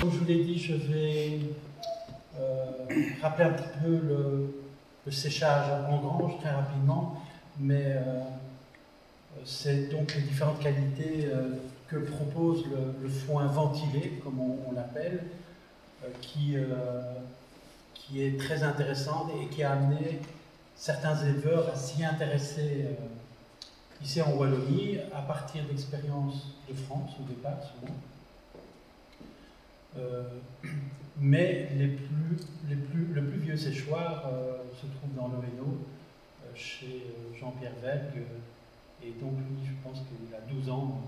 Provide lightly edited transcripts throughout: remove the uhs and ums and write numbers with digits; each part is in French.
Comme je vous l'ai dit, je vais rappeler un petit peu le séchage en grange très rapidement, mais c'est donc les différentes qualités que propose le foin ventilé, comme on l'appelle, qui est très intéressante et qui a amené certains éleveurs à s'y intéresser ici en Wallonie, à partir d'expériences de France au départ, souvent. Mais le plus vieux séchoir se trouve dans l'Ohéno, chez Jean-Pierre Velgue, et donc lui, je pense qu'il a 12 ans,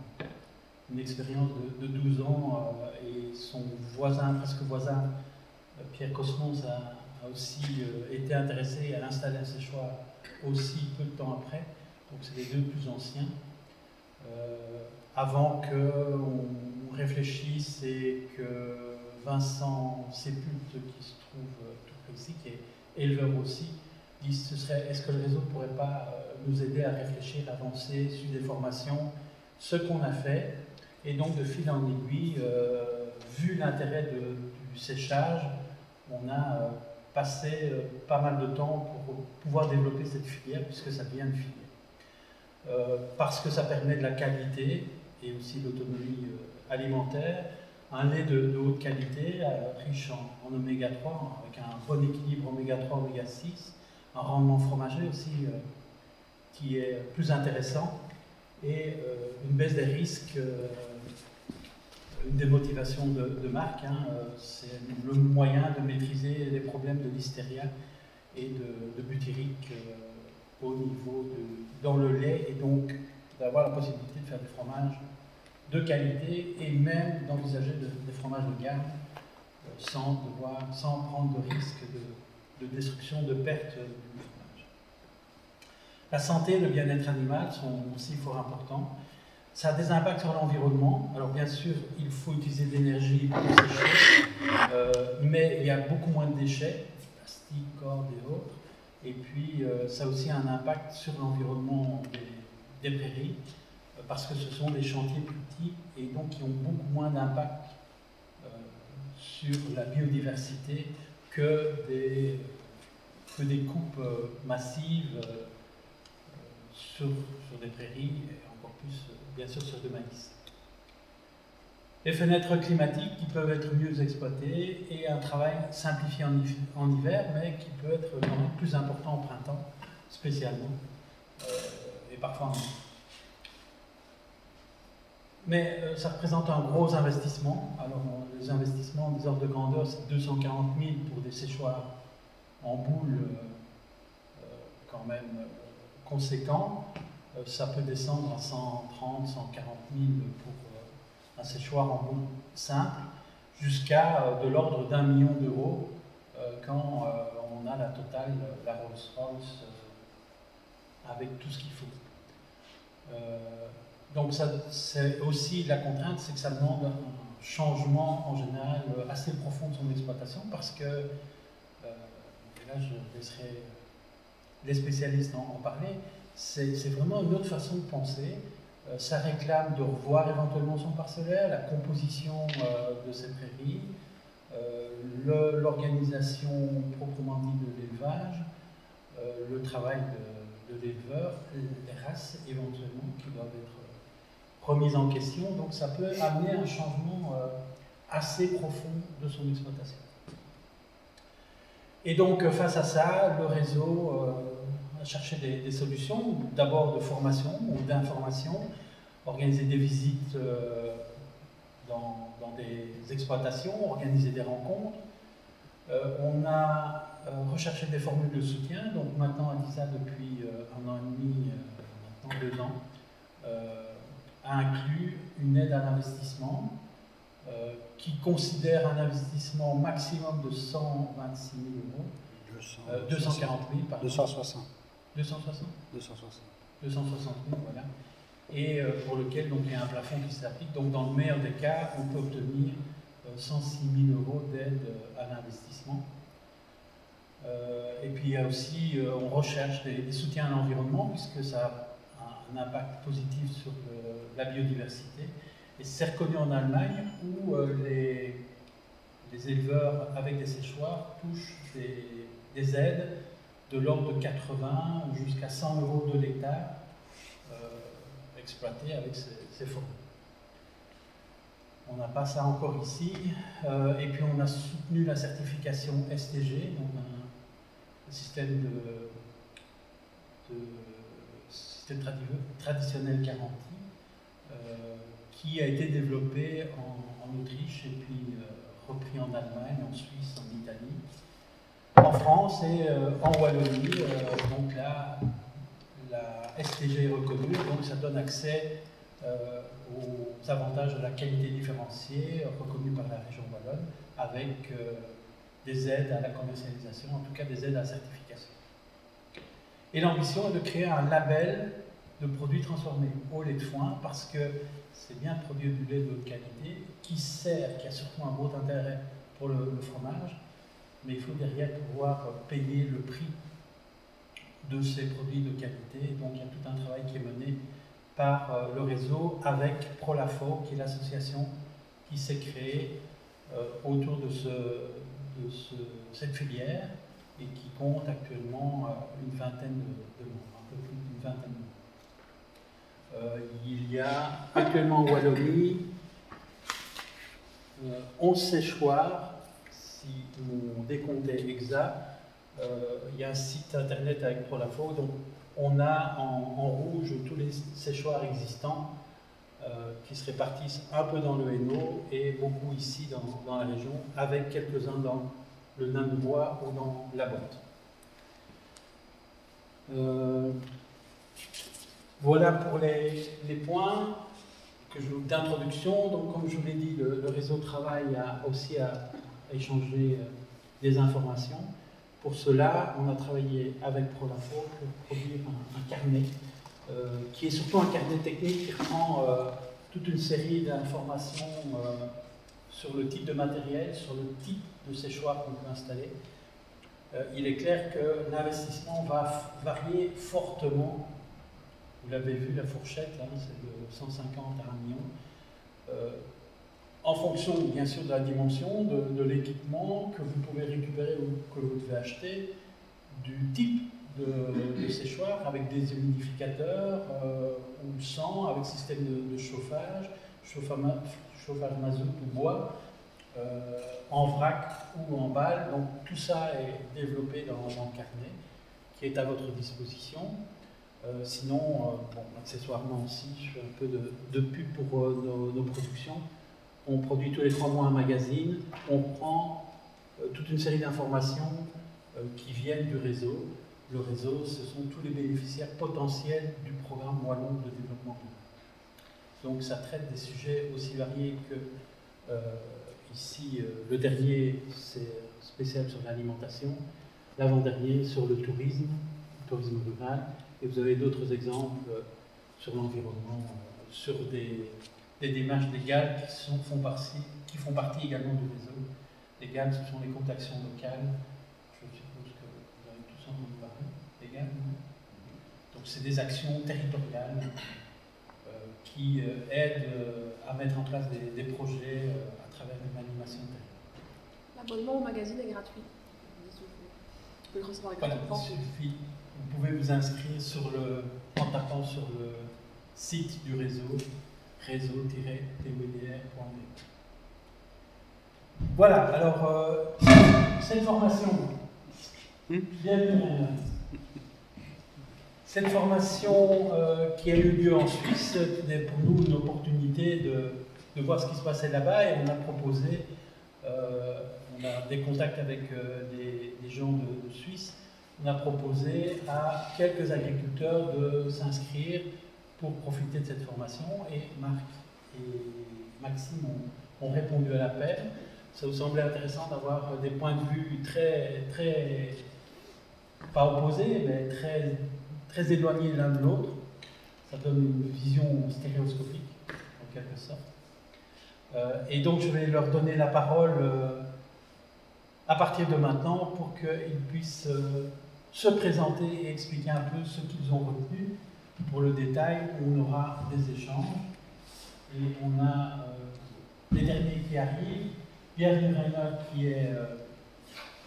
une expérience de 12 ans, et son voisin, presque voisin, Pierre Cosmos, a aussi été intéressé à installer un séchoir aussi peu de temps après, donc c'est les deux plus anciens. Avant qu'on réfléchisse et que Vincent Sépulte, qui se trouve tout près ici, qui est éleveur aussi, dise est-ce que le réseau ne pourrait pas nous aider à réfléchir, à avancer sur des formations, ce qu'on a fait, et donc de fil en aiguille, vu l'intérêt du séchage, on a passé pas mal de temps pour pouvoir développer cette filière, puisque ça devient une filière. Parce que ça permet de la qualité et aussi de l'autonomie alimentaire, un lait de haute qualité, riche en oméga 3, avec un bon équilibre oméga 3, oméga 6, un rendement fromager aussi qui est plus intéressant, et une baisse des risques, une démotivation de marque, c'est le moyen de maîtriser les problèmes de listeria et de butyrique au niveau dans le lait, et donc d'avoir la possibilité de faire des fromages de qualité et même d'envisager des fromages de gamme sans prendre de risque de destruction, de perte du fromage. La santé et le bien-être animal sont aussi fort importants. Ça a des impacts sur l'environnement. Alors bien sûr, il faut utiliser de l'énergie pour sécher, mais il y a beaucoup moins de déchets, plastique, cordes et autres. Et puis, ça a aussi un impact sur l'environnement des prairies, parce que ce sont des chantiers plus petits et donc qui ont beaucoup moins d'impact sur la biodiversité que des coupes massives sur des prairies, et encore plus, bien sûr, sur du maïs. Les fenêtres climatiques qui peuvent être mieux exploitées et un travail simplifié en hiver, mais qui peut être quand même plus important au printemps, spécialement, et parfois en hiver. Mais ça représente un gros investissement. Alors, les investissements des ordres de grandeur, c'est 240 000 pour des séchoirs en boule, quand même conséquents. Ça peut descendre à 130 140 000 pour un séchoir en boule simple, jusqu'à de l'ordre d'1 million d'euros quand on a la totale, la Rolls-Royce, avec tout ce qu'il faut. Donc c'est aussi la contrainte, c'est que ça demande un changement en général assez profond de son exploitation, parce que, et là je laisserai les spécialistes en parler, c'est vraiment une autre façon de penser. Ça réclame de revoir éventuellement son parcellaire, la composition de ses prairies, l'organisation proprement dit de l'élevage, le travail de l'éleveur, les races éventuellement qui doivent être remises en question. Donc ça peut amener un changement assez profond de son exploitation. Et donc face à ça, le réseau a cherché des solutions, d'abord de formation ou d'information, organiser des visites dans des exploitations, organiser des rencontres. On a recherché des formules de soutien, donc maintenant Adisa depuis 1 an et demi, maintenant 2 ans, a inclus une aide à l'investissement qui considère un investissement maximum de 126 000 euros. 240 000, pardon. 260. 260 260. 260 000, voilà. Et pour lequel donc, il y a un plafond qui s'applique. Donc dans le meilleur des cas, on peut obtenir 106 000 euros d'aide à l'investissement. Et puis il y a aussi, on recherche des soutiens à l'environnement, puisque ça a un impact positif sur la biodiversité. Et c'est reconnu en Allemagne où les éleveurs avec des séchoirs touchent des aides de l'ordre de 80 jusqu'à 100 € de l'hectare exploités avec ces forêts. On n'a pas ça encore ici. Et puis on a soutenu la certification STG, donc un système système traditionnel garanti, qui a été développé en Autriche et puis repris en Allemagne, en Suisse, en Italie, en France et en Wallonie. Donc là, la STG est reconnue, donc ça donne accès aux avantages de la qualité différenciée reconnue par la région wallonne, avec des aides à la commercialisation, en tout cas des aides à la certification. Et l'ambition est de créer un label de produits transformés au lait de foin, parce que c'est bien de produire du lait de haute qualité, qui a surtout un gros intérêt pour le fromage, mais il faut derrière pouvoir payer le prix de ces produits de qualité. Donc il y a tout un travail qui est mené par le réseau avec Prolafo, qui est l'association qui s'est créée autour de cette filière et qui compte actuellement une vingtaine de membres, un peu plus d'une vingtaine de membres. Il y a actuellement en Wallonie 11 séchoirs, si mon décompte est exact. Il y a un site internet avec Prolafo, donc on a en rouge tous les séchoirs existants qui se répartissent un peu dans le Hainaut et beaucoup ici dans la région, avec quelques-uns dans le nain de bois ou dans la botte. Voilà pour les points d'introduction. Donc, comme je vous l'ai dit, le réseau travaille aussi à échanger des informations. Pour cela, on a travaillé avec Prolafo pour produire un carnet qui est surtout un carnet technique qui reprend toute une série d'informations sur le type de matériel, sur le type de séchoir qu'on peut installer. Il est clair que l'investissement va varier fortement. Vous l'avez vu, la fourchette, c'est de 150 à 1 million. En fonction, bien sûr, de la dimension, de l'équipement que vous pouvez récupérer ou que vous devez acheter, du type de séchoir avec des humidificateurs ou sans, avec système de chauffage, chauffage mazout ou bois, en vrac ou en balle. Donc tout ça est développé dans le carnet qui est à votre disposition. Sinon, bon, accessoirement aussi, je fais un peu de pub pour nos productions. On produit tous les 3 mois un magazine, on prend toute une série d'informations qui viennent du réseau. Le réseau, ce sont tous les bénéficiaires potentiels du programme wallon de développement rural. Donc ça traite des sujets aussi variés que ici, le dernier, c'est spécial sur l'alimentation, l'avant-dernier sur le tourisme rural, et vous avez d'autres exemples sur l'environnement, sur des démarches légales qui font partie également du réseau. Les GAL, ce sont les comptes d'actions locales. Je suppose que vous avez tous entendu parler des GAL. Donc, c'est des actions territoriales qui aident à mettre en place des projets à travers une animation territoriale. L'abonnement au magazine est gratuit. Vous pouvez le recevoir gratuitement. Voilà, il suffit. Vous pouvez vous inscrire en tapant sur le site du réseau, réseau-twdr.be. Voilà, alors, cette formation, bienvenue. Cette formation qui a eu lieu en Suisse, c'était pour nous une opportunité de voir ce qui se passait là-bas, et on a proposé, on a des contacts avec des gens de Suisse, on a proposé à quelques agriculteurs de s'inscrire pour profiter de cette formation, et Marc et Maxime ont répondu à l'appel. Ça vous semblait intéressant d'avoir des points de vue très pas opposés, mais très éloignés l'un de l'autre. Ça donne une vision stéréoscopique, en quelque sorte. Et donc je vais leur donner la parole à partir de maintenant pour qu'ils puissent se présenter et expliquer un peu ce qu'ils ont retenu. Pour le détail, on aura des échanges et on a les derniers qui arrivent. Pierre Reiner, qui est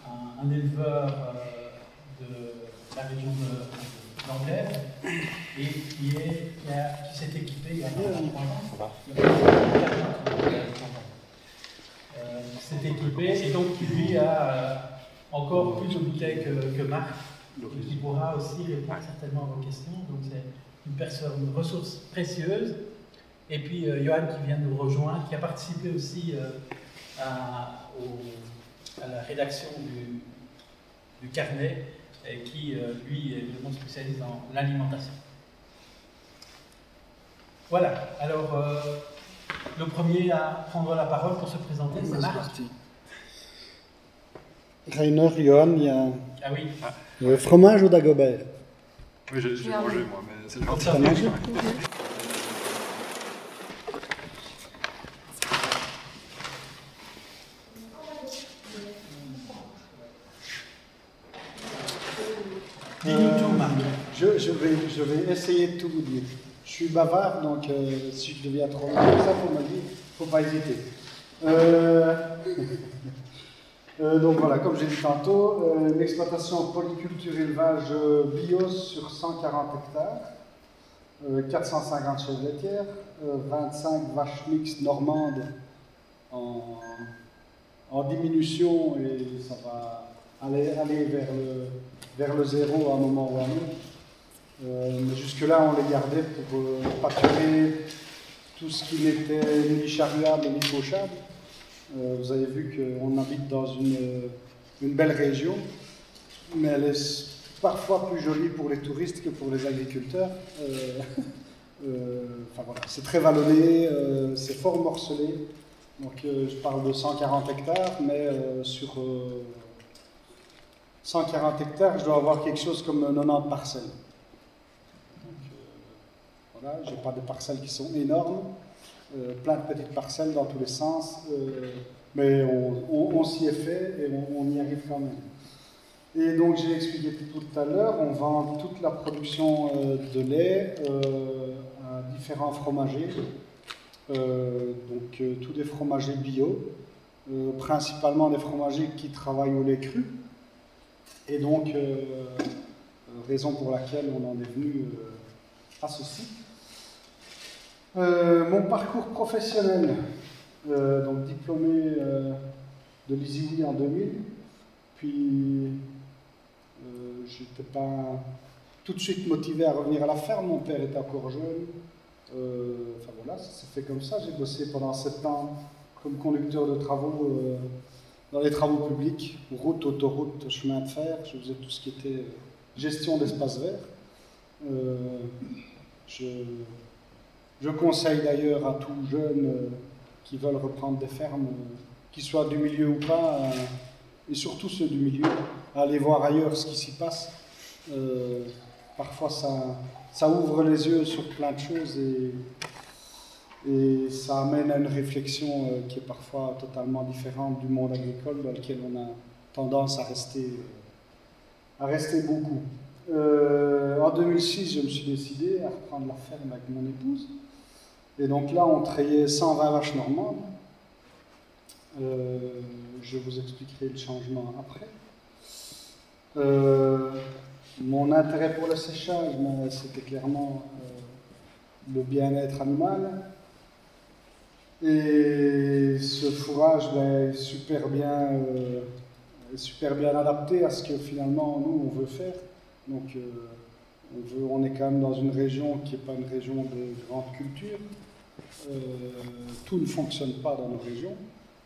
un éleveur de la région d'Anvers et qui s'est équipé il y a 23 ans. S'est équipé et donc qui lui a encore plus de bouteilles que Marc et qui pourra aussi répondre certainement à vos questions. Donc c'est une ressource précieuse. Et puis Johan qui vient nous rejoindre, qui a participé aussi à la rédaction du carnet et qui, lui, est vraiment spécialiste dans l'alimentation. Voilà, alors le premier à prendre la parole pour se présenter, c'est Marc. Rainer, Johan, il y a Ah oui. le fromage ou Dagobert? Oui, j'ai mangé moi, mais c'est le genre de T'as mangé? Dis-nous tout, Marc. Je vais essayer de tout vous dire. Je suis bavard, donc si je deviens trop long, ça, faut me dire, faut pas hésiter. Donc voilà, comme j'ai dit tantôt, l'exploitation polyculture élevage bio sur 140 hectares, 450 chèvres laitières, 25 vaches mixtes normandes en diminution, et ça va aller vers le zéro à un moment ou à un autre. Mais jusque-là, on les gardait pour pâturer tout ce qui n'était ni charriable ni cochable. Vous avez vu qu'on habite dans une belle région, mais elle est parfois plus jolie pour les touristes que pour les agriculteurs. Enfin, voilà. C'est très vallonné, c'est fort morcelé. Donc je parle de 140 hectares, mais sur 140 hectares, je dois avoir quelque chose comme 90 parcelles. Donc voilà, je n'ai pas des parcelles qui sont énormes. Plein de petites parcelles dans tous les sens, mais on s'y est fait et on y arrive quand même. Et donc j'ai expliqué tout à l'heure, on vend toute la production de lait à différents fromagers, donc tous des fromagers bio, principalement des fromagers qui travaillent au lait cru, et donc raison pour laquelle on en est venu à ceci. Mon parcours professionnel, donc diplômé de l'ISIWI en 2000, puis j'étais pas tout de suite motivé à revenir à la ferme, mon père était encore jeune, enfin voilà, ça s'est fait comme ça, j'ai bossé pendant 7 ans comme conducteur de travaux dans les travaux publics, route, autoroute, chemin de fer, je faisais tout ce qui était gestion d'espaces verts. Je conseille d'ailleurs à tous jeunes qui veulent reprendre des fermes, qu'ils soient du milieu ou pas, et surtout ceux du milieu, à aller voir ailleurs ce qui s'y passe. Parfois ça ouvre les yeux sur plein de choses et ça amène à une réflexion qui est parfois totalement différente du monde agricole dans lequel on a tendance à rester beaucoup. En 2006, je me suis décidé à reprendre la ferme avec mon épouse. Et donc là, on trayait 120 vaches normandes. Je vous expliquerai le changement après. Mon intérêt pour le séchage, c'était clairement le bien-être et ce fourrage est super bien adapté à ce que finalement nous on veut faire. Donc on est quand même dans une région qui n'est pas une région de grande culture. Tout ne fonctionne pas dans nos régions.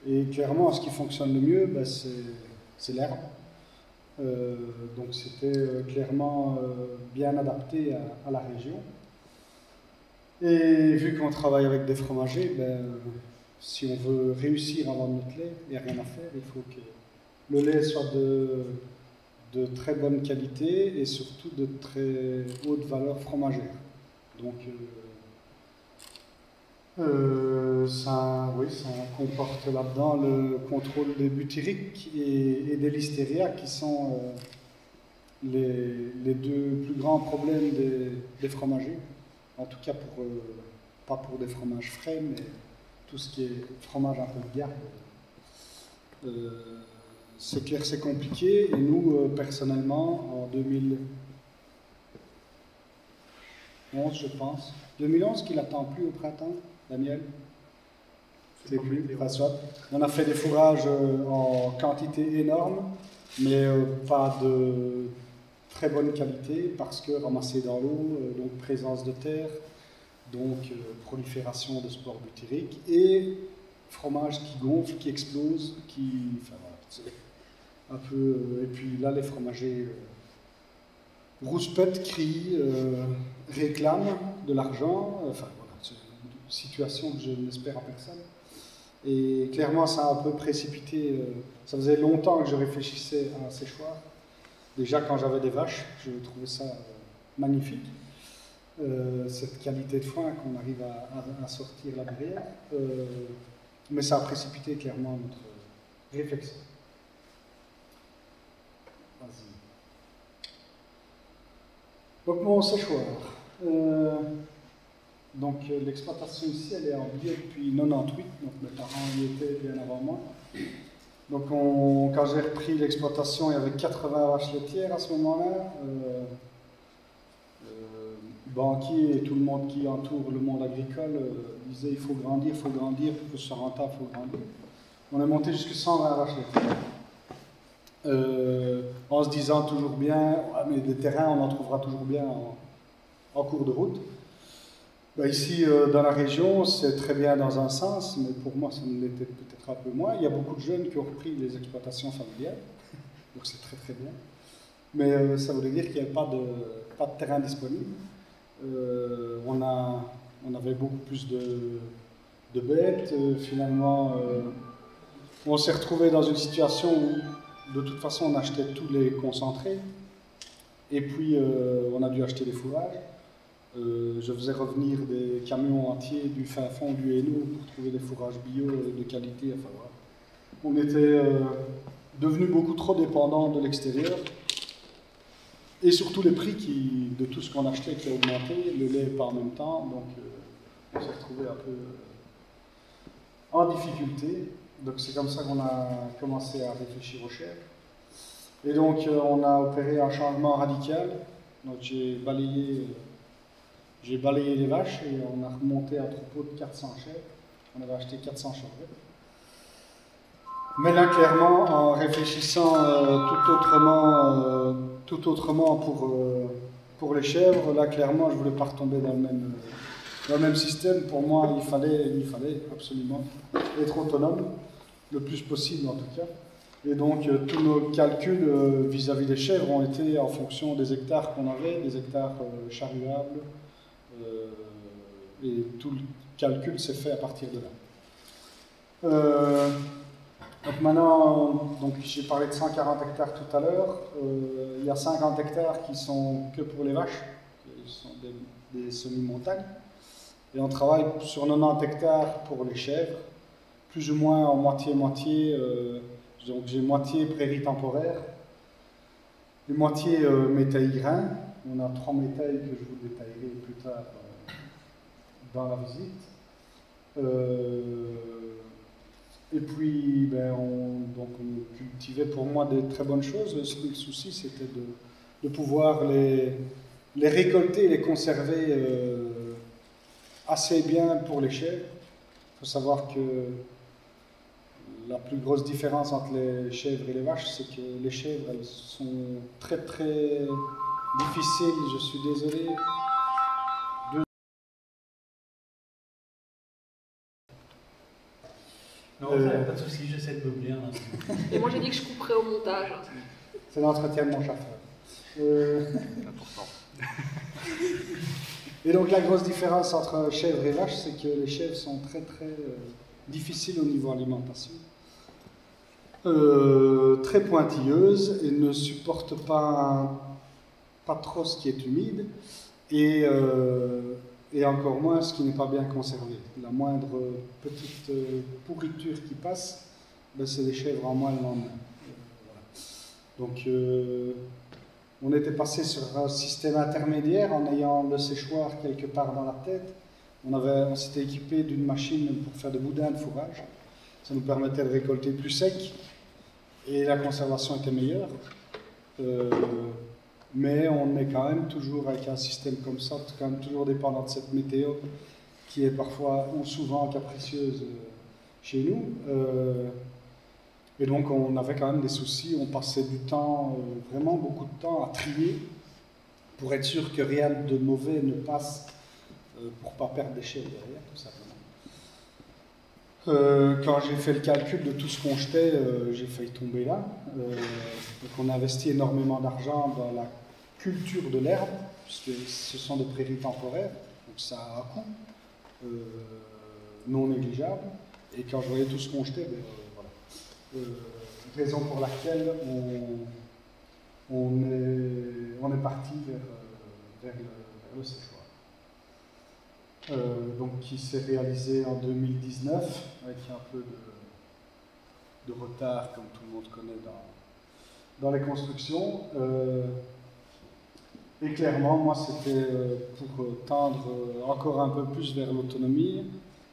Et clairement, ce qui fonctionne le mieux, c'est l'herbe. Donc c'était clairement bien adapté à la région. Et vu qu'on travaille avec des fromagers, si on veut réussir à vendre notre lait, il n'y a rien à faire. Il faut que le lait soit de très bonne qualité et surtout de très haute valeur fromagère. Donc ça comporte là-dedans le contrôle des butyriques et des listeria qui sont les deux plus grands problèmes des fromagers. En tout cas, pas pour des fromages frais, mais tout ce qui est fromage un peu de garde. C'est clair, c'est compliqué. Et nous, personnellement, en 2011, je pense, 2011 qu'il n'attend plus au printemps, Daniel. C'est plus, enfin, soit. On a fait des fourrages en quantité énorme, mais pas de très bonne qualité parce que ramassé dans l'eau, donc présence de terre, donc prolifération de spores butyriques et fromage qui gonfle, qui explose, qui, enfin voilà, c'est un peu. Et puis là, les fromagers rouspètent, crient, réclament de l'argent. Enfin voilà, c'est une situation que je n'espère à personne. Et clairement, ça a un peu précipité. Ça faisait longtemps que je réfléchissais à ces choix. Déjà, quand j'avais des vaches, je trouvais ça magnifique. Cette qualité de foin qu'on arrive à sortir la barrière. Mais ça a précipité clairement notre réflexion. Vas-y. Donc, mon séchoir. Donc l'exploitation ici, elle est en biais depuis 98, donc mes parents y étaient bien avant moi. Donc quand j'ai repris l'exploitation, il y avait 80 vaches laitières à ce moment-là. Banquiers et tout le monde qui entoure le monde agricole disaient il faut grandir, pour que ce soit rentable, il faut grandir. On est monté jusqu'à 120 vaches laitières. En se disant toujours bien, mais des terrains, on en trouvera toujours bien en cours de route. Ben ici, dans la région, c'est très bien dans un sens, mais pour moi, ça ne l'était peut-être un peu moins. Il y a beaucoup de jeunes qui ont repris les exploitations familiales, donc c'est très très bien. Mais ça voulait dire qu'il n'y avait pas de terrain disponible. On avait beaucoup plus de bêtes. Finalement, on s'est retrouvé dans une situation où, de toute façon, on achetait tous les concentrés. Et puis, on a dû acheter des fourrages. Je faisais revenir des camions entiers du fin fond du Hainaut pour trouver des fourrages bio de qualité. Enfin, voilà. On était devenus beaucoup trop dépendants de l'extérieur. Et surtout les prix de tout ce qu'on achetait qui a augmenté, le lait pas en même temps. Donc on s'est retrouvé un peu en difficulté. Donc c'est comme ça qu'on a commencé à réfléchir aux chèvres. Et donc on a opéré un changement radical. Donc j'ai balayé les vaches et on a remonté un troupeau de 400 chèvres. On avait acheté 400 chèvres. Mais là, clairement, en réfléchissant tout autrement pour les chèvres, là, clairement, je ne voulais pas retomber dans le même système. Pour moi, il fallait absolument être autonome, le plus possible en tout cas. Et donc, tous nos calculs vis-à-vis des chèvres ont été en fonction des hectares qu'on avait, des hectares charruables. Et tout le calcul s'est fait à partir de là. Donc maintenant, j'ai parlé de 140 hectares tout à l'heure. Il y a 50 hectares qui sont que pour les vaches, qui sont des semi-montagnes. Et on travaille sur 90 hectares pour les chèvres, plus ou moins en moitié-moitié. Donc j'ai moitié prairie temporaire et moitié métail-grain. On a 3 métails que je vous détaillerai plus tard dans la visite. Et puis, on cultivait pour moi des très bonnes choses. Le souci, c'était de pouvoir les récolter et les conserver assez bien pour les chèvres. Il faut savoir que la plus grosse différence entre les chèvres et les vaches, c'est que les chèvres, elles sont très très difficiles, je suis désolé. Non, pas de souci, j'essaie de meubler. Et moi j'ai dit que je couperais au montage. C'est l'entretien de mon chauffeur. Important. Et donc la grosse différence entre chèvres et vaches, c'est que les chèvres sont très très difficiles au niveau alimentation. Très pointilleuses et ne supportent pas trop ce qui est humide et encore moins ce qui n'est pas bien conservé. La moindre petite pourriture qui passe, c'est des chèvres en moins le lendemain. Voilà. Donc on était passé sur un système intermédiaire en ayant le séchoir quelque part dans la tête. On s'était équipé d'une machine pour faire des boudins de fourrage. Ça nous permettait de récolter plus sec et la conservation était meilleure. Mais on est quand même toujours avec un système comme ça, quand même toujours dépendant de cette météo qui est parfois ou souvent capricieuse chez nous. Et donc on avait quand même des soucis, on passait du temps, vraiment beaucoup de temps à trier pour être sûr que rien de mauvais ne passe pour ne pas perdre des déchets derrière, tout simplement. Quand j'ai fait le calcul de tout ce qu'on jetait, j'ai failli tomber là. Donc on investit énormément d'argent dans la culture de l'herbe, puisque ce sont des prairies temporaires, donc ça a un coût non négligeable. Et quand je voyais tout ce qu'on jetait, voilà. Raison pour laquelle on est parti vers le séchoir. Donc qui s'est réalisé en 2019 avec un peu de retard, comme tout le monde connaît dans les constructions. Et clairement, moi, c'était pour tendre encore un peu plus vers l'autonomie,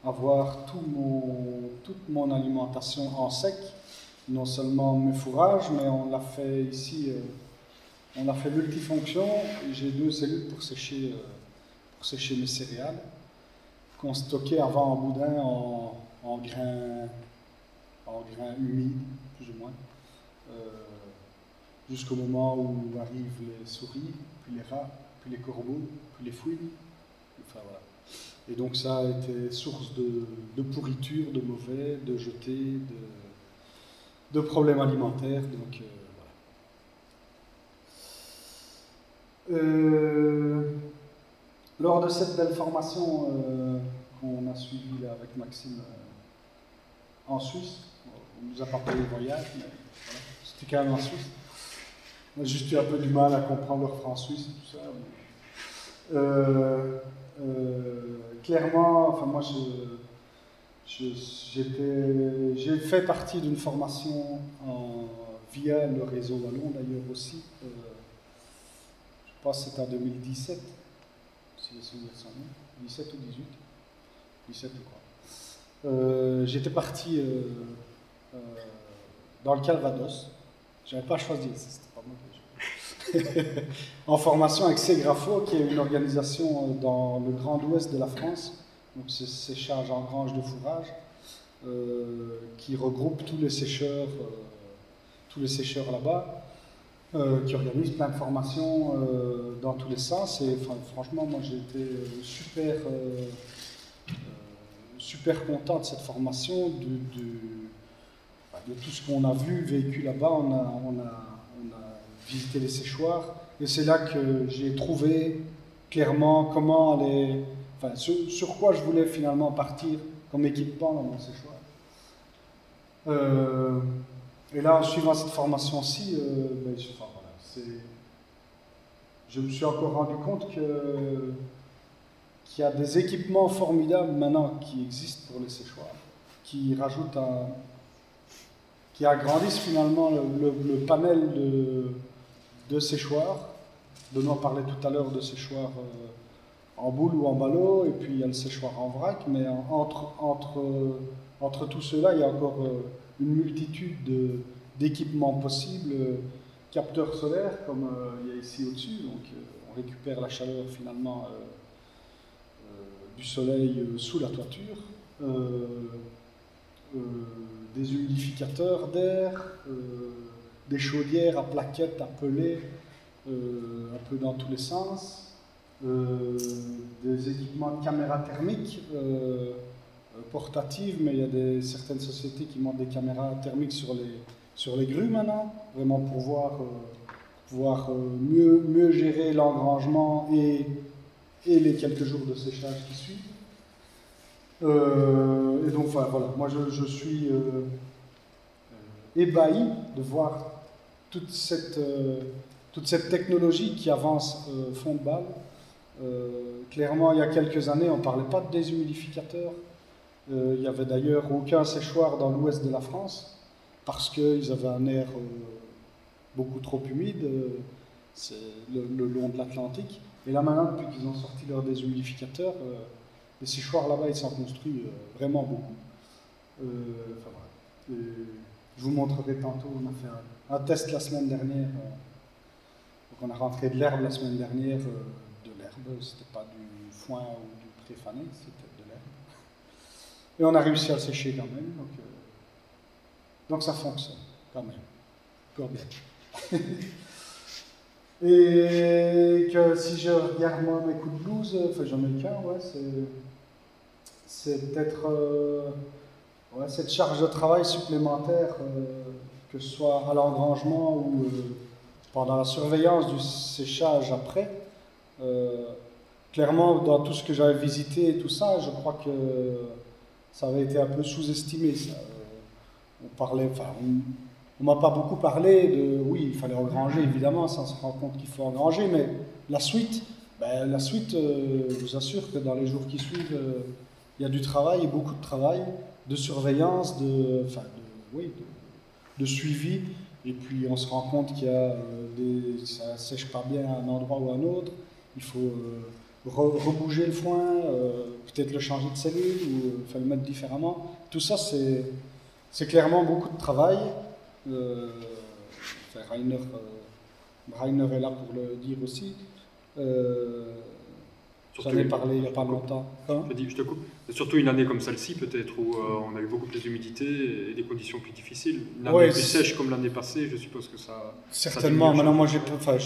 avoir toute mon alimentation en sec, non seulement mes fourrages, mais on l'a fait ici, on l'a fait multifonction. J'ai 2 cellules pour sécher mes céréales, qu'on stockait avant en boudin en grains humides, plus ou moins, jusqu'au moment où arrivent les souris, puis les rats, puis les corbeaux, puis les fouines. Enfin, voilà. Et donc ça a été source de pourriture, de mauvais, de jetés, de problèmes alimentaires. Donc voilà. Lors de cette belle formation qu'on a suivie là, avec Maxime en Suisse, on nous a pas payé le voyage, mais voilà, c'était quand même en Suisse. On a juste eu un peu du mal à comprendre leur franc suisse et tout ça. Clairement, enfin moi j'ai fait partie d'une formation via le réseau Wallon d'ailleurs aussi. Je pense que c'était en 2017, si les souvenirs sont bons, 17 ou 18, 17 je crois. J'étais parti dans le Calvados. J'avais pas choisi, c'était pas moi que en formation avec Ségrafo, qui est une organisation dans le Grand Ouest de la France. Donc c'est séchage en grange de fourrage, qui regroupe tous les sécheurs là-bas, qui organise plein de formations dans tous les sens. Et franchement, moi j'ai été super content de cette formation, de tout ce qu'on a vu, vécu là-bas. On a visité les séchoirs, et c'est là que j'ai trouvé clairement comment aller, enfin, sur quoi je voulais finalement partir comme équipement dans mon séchoir. Et là, en suivant cette formation-ci, je me suis encore rendu compte qu'il y a des équipements formidables maintenant qui existent pour les séchoirs, qui rajoutent qui agrandissent finalement le panel de séchoirs. Benoît parlait tout à l'heure de séchoirs en boule ou en ballot, et puis il y a le séchoir en vrac, mais entre tout cela, il y a encore une multitude d'équipements possibles, capteurs solaires, comme il y a ici au-dessus, donc on récupère la chaleur finalement du soleil sous la toiture, des humidificateurs d'air, des chaudières à plaquettes, à pelets, un peu dans tous les sens, des équipements de caméras thermiques portatives, mais il y a certaines sociétés qui montent des caméras thermiques sur les grues maintenant, vraiment pour pouvoir mieux gérer l'engrangement et les quelques jours de séchage qui suivent. Et donc voilà, moi je suis ébahi de voir toute cette technologie qui avance fond de balle. Clairement, il y a quelques années, on ne parlait pas de déshumidificateurs. Il n'y avait d'ailleurs aucun séchoir dans l'ouest de la France, parce qu'ils avaient un air beaucoup trop humide le long de l'Atlantique. Et là maintenant, depuis qu'ils ont sorti leurs déshumidificateurs, les séchoirs là-bas, ils s'en construisent vraiment beaucoup. Je vous montrerai tantôt, on a fait un test la semaine dernière. Donc on a rentré de l'herbe la semaine dernière, de l'herbe, c'était pas du foin ou du préfané, c'était de l'herbe. Et on a réussi à le sécher quand même, donc ça fonctionne quand même, encore bien. Et que si je regarde moi mes coups de blues, enfin j'en ai qu'un, ouais, c'est peut-être cette charge de travail supplémentaire, que ce soit à l'engrangement ou pendant la surveillance du séchage après. Clairement, dans tout ce que j'avais visité et tout ça, je crois que ça avait été un peu sous-estimé. On m'a pas beaucoup parlé de, oui, il fallait engranger, évidemment, ça on se rend compte qu'il faut engranger, mais la suite, je vous assure que dans les jours qui suivent, il y a du travail, beaucoup de travail, de surveillance, de suivi, et puis on se rend compte qu'il y a ça ne sèche pas bien à un endroit ou à un autre, il faut rebouger le foin, peut-être le changer de cellule, ou le mettre différemment. Tout ça, c'est clairement beaucoup de travail. Rainer est là pour le dire aussi. J'en ai parlé il n'y a pas longtemps. Je te coupe. Surtout une année comme celle-ci, peut-être, où on a eu beaucoup plus d'humidité et des conditions plus difficiles. Une année plus sèche comme l'année passée, je suppose que ça... Certainement. Maintenant, moi, je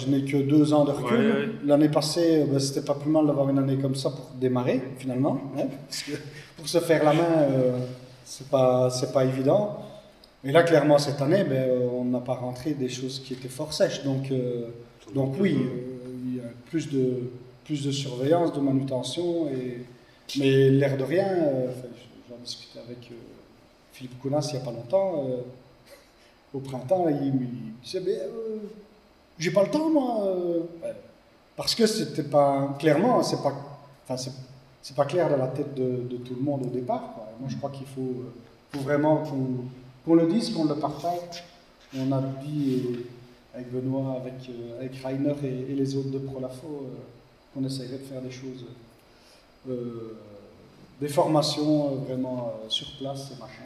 n'ai que 2 ans de recul. Ouais. L'année passée, c'était pas plus mal d'avoir une année comme ça pour démarrer, finalement. Hein, parce que pour se faire la main, c'est pas évident. Et là, clairement, cette année, on n'a pas rentré des choses qui étaient fort sèches. Donc oui, il y a plus de surveillance, de manutention. Mais l'air de rien, j'en discutais avec Philippe Counas il n'y a pas longtemps. Au printemps, là, il me disait j'ai pas le temps, moi. Parce que c'était pas. Clairement, c'est pas clair dans la tête de tout le monde au départ, quoi. Moi, je crois qu'il faut vraiment qu'on le dise, qu'on le partage. On a dit avec Benoît, avec Rainer et les autres de Prolafo, qu'on essaierait de faire des choses, des formations vraiment sur place et machin,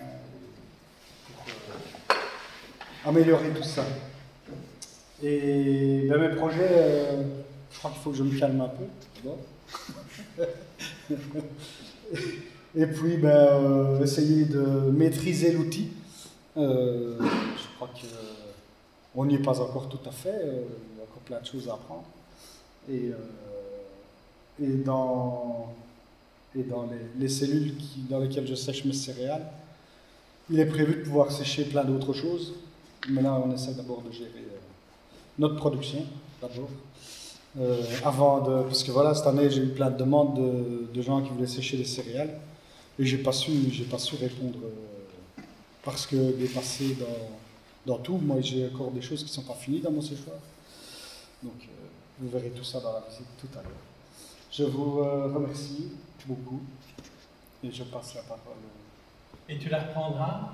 pour améliorer tout ça. Et mes projets, je crois qu'il faut que je me calme un peu, d'abord. Et puis essayer de maîtriser l'outil. Je crois qu'on n'y est pas encore tout à fait, il y a encore plein de choses à apprendre. Et dans les cellules dans lesquelles je sèche mes céréales, il est prévu de pouvoir sécher plein d'autres choses. Mais là, on essaie d'abord de gérer notre production, d'abord. Parce que voilà, cette année, j'ai eu plein de demandes de gens qui voulaient sécher des céréales. Et j'ai pas su répondre parce que dépasser dans tout, moi j'ai encore des choses qui ne sont pas finies dans mon séchoir. Donc vous verrez tout ça dans la visite tout à l'heure. Je vous remercie beaucoup et je passe la parole. Et tu la reprendras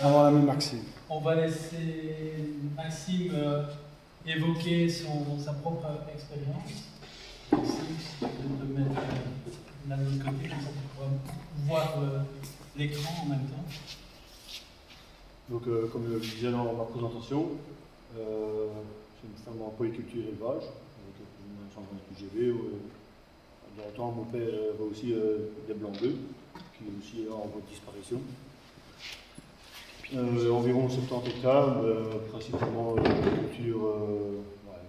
à mon ami Maxime. On va laisser Maxime évoquer sa propre expérience. Maxime, de mettre là de l'autre côté, comme ça tu pourras voir l'écran en même temps. Donc, comme je le disais dans ma présentation, j'ai une ferme en polyculture et élevage, avec une 128 GV. Dans le temps, mon père avait aussi des blancs d'œufs, qui est aussi en voie de disparition. Environ 70 hectares, principalement culture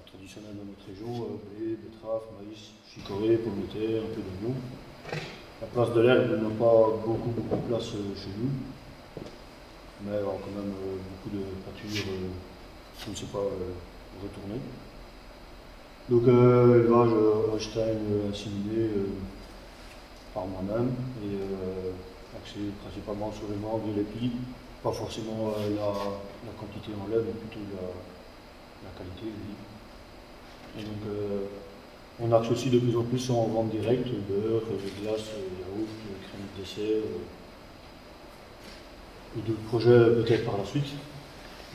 traditionnelle dans notre région, blé, betterave, maïs, chicorée, pommes de terre, un peu d'oignon. La place de l'herbe n'a pas beaucoup de place chez nous, mais quand même beaucoup de pâture qu'on ne sait pas retourner. Donc élevage Holstein assimilé par moi-même et axé principalement sur les membres et les plis, pas forcément la quantité en lait, mais plutôt la qualité. Et donc on axe aussi de plus en plus en vente directe, beurre, glace, yaourt, crème de dessert et d'autres projets peut-être par la suite.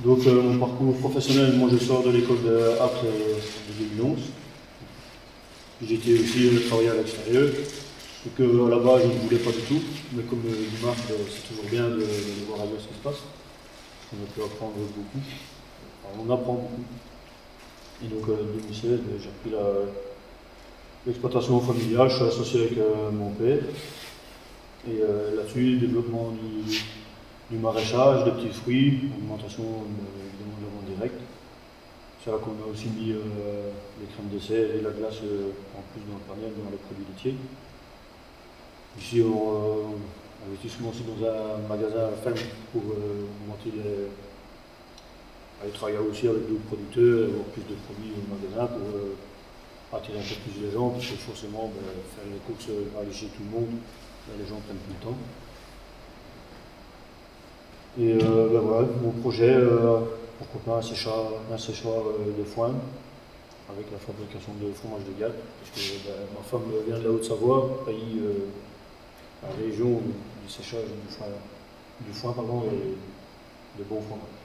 Donc mon parcours professionnel, moi je sors de l'école de Apt de 2011. J'étais aussi travaillé à l'extérieur. Donc à la base je ne voulais pas du tout, mais comme il marque, c'est toujours bien de voir ailleurs ce qui se passe. On a pu apprendre beaucoup. Enfin, on apprend beaucoup. Et donc en 2016, j'ai repris l'exploitation familiale, je suis associé avec mon père. Et là-dessus, développement du maraîchage, de petits fruits, augmentation évidemment de la vente directe. C'est là qu'on a aussi mis les crèmes dessert et la glace en plus dans le panel, dans les produits laitiers. Ici, on investit souvent aussi dans un magasin à la ferme pour augmenter les. Elle travaille aussi avec d'autres producteurs, avoir plus de produits au magasin pour attirer un peu plus les gens, parce que forcément, faire les courses, aller chez tout le monde, les gens prennent plus le temps. Et voilà, mon projet, pourquoi pas un séchoir de foin, avec la fabrication de fromage de Gap, parce que ma femme vient de la Haute-Savoie, pays, la région du séchage du foin et de bon fromage.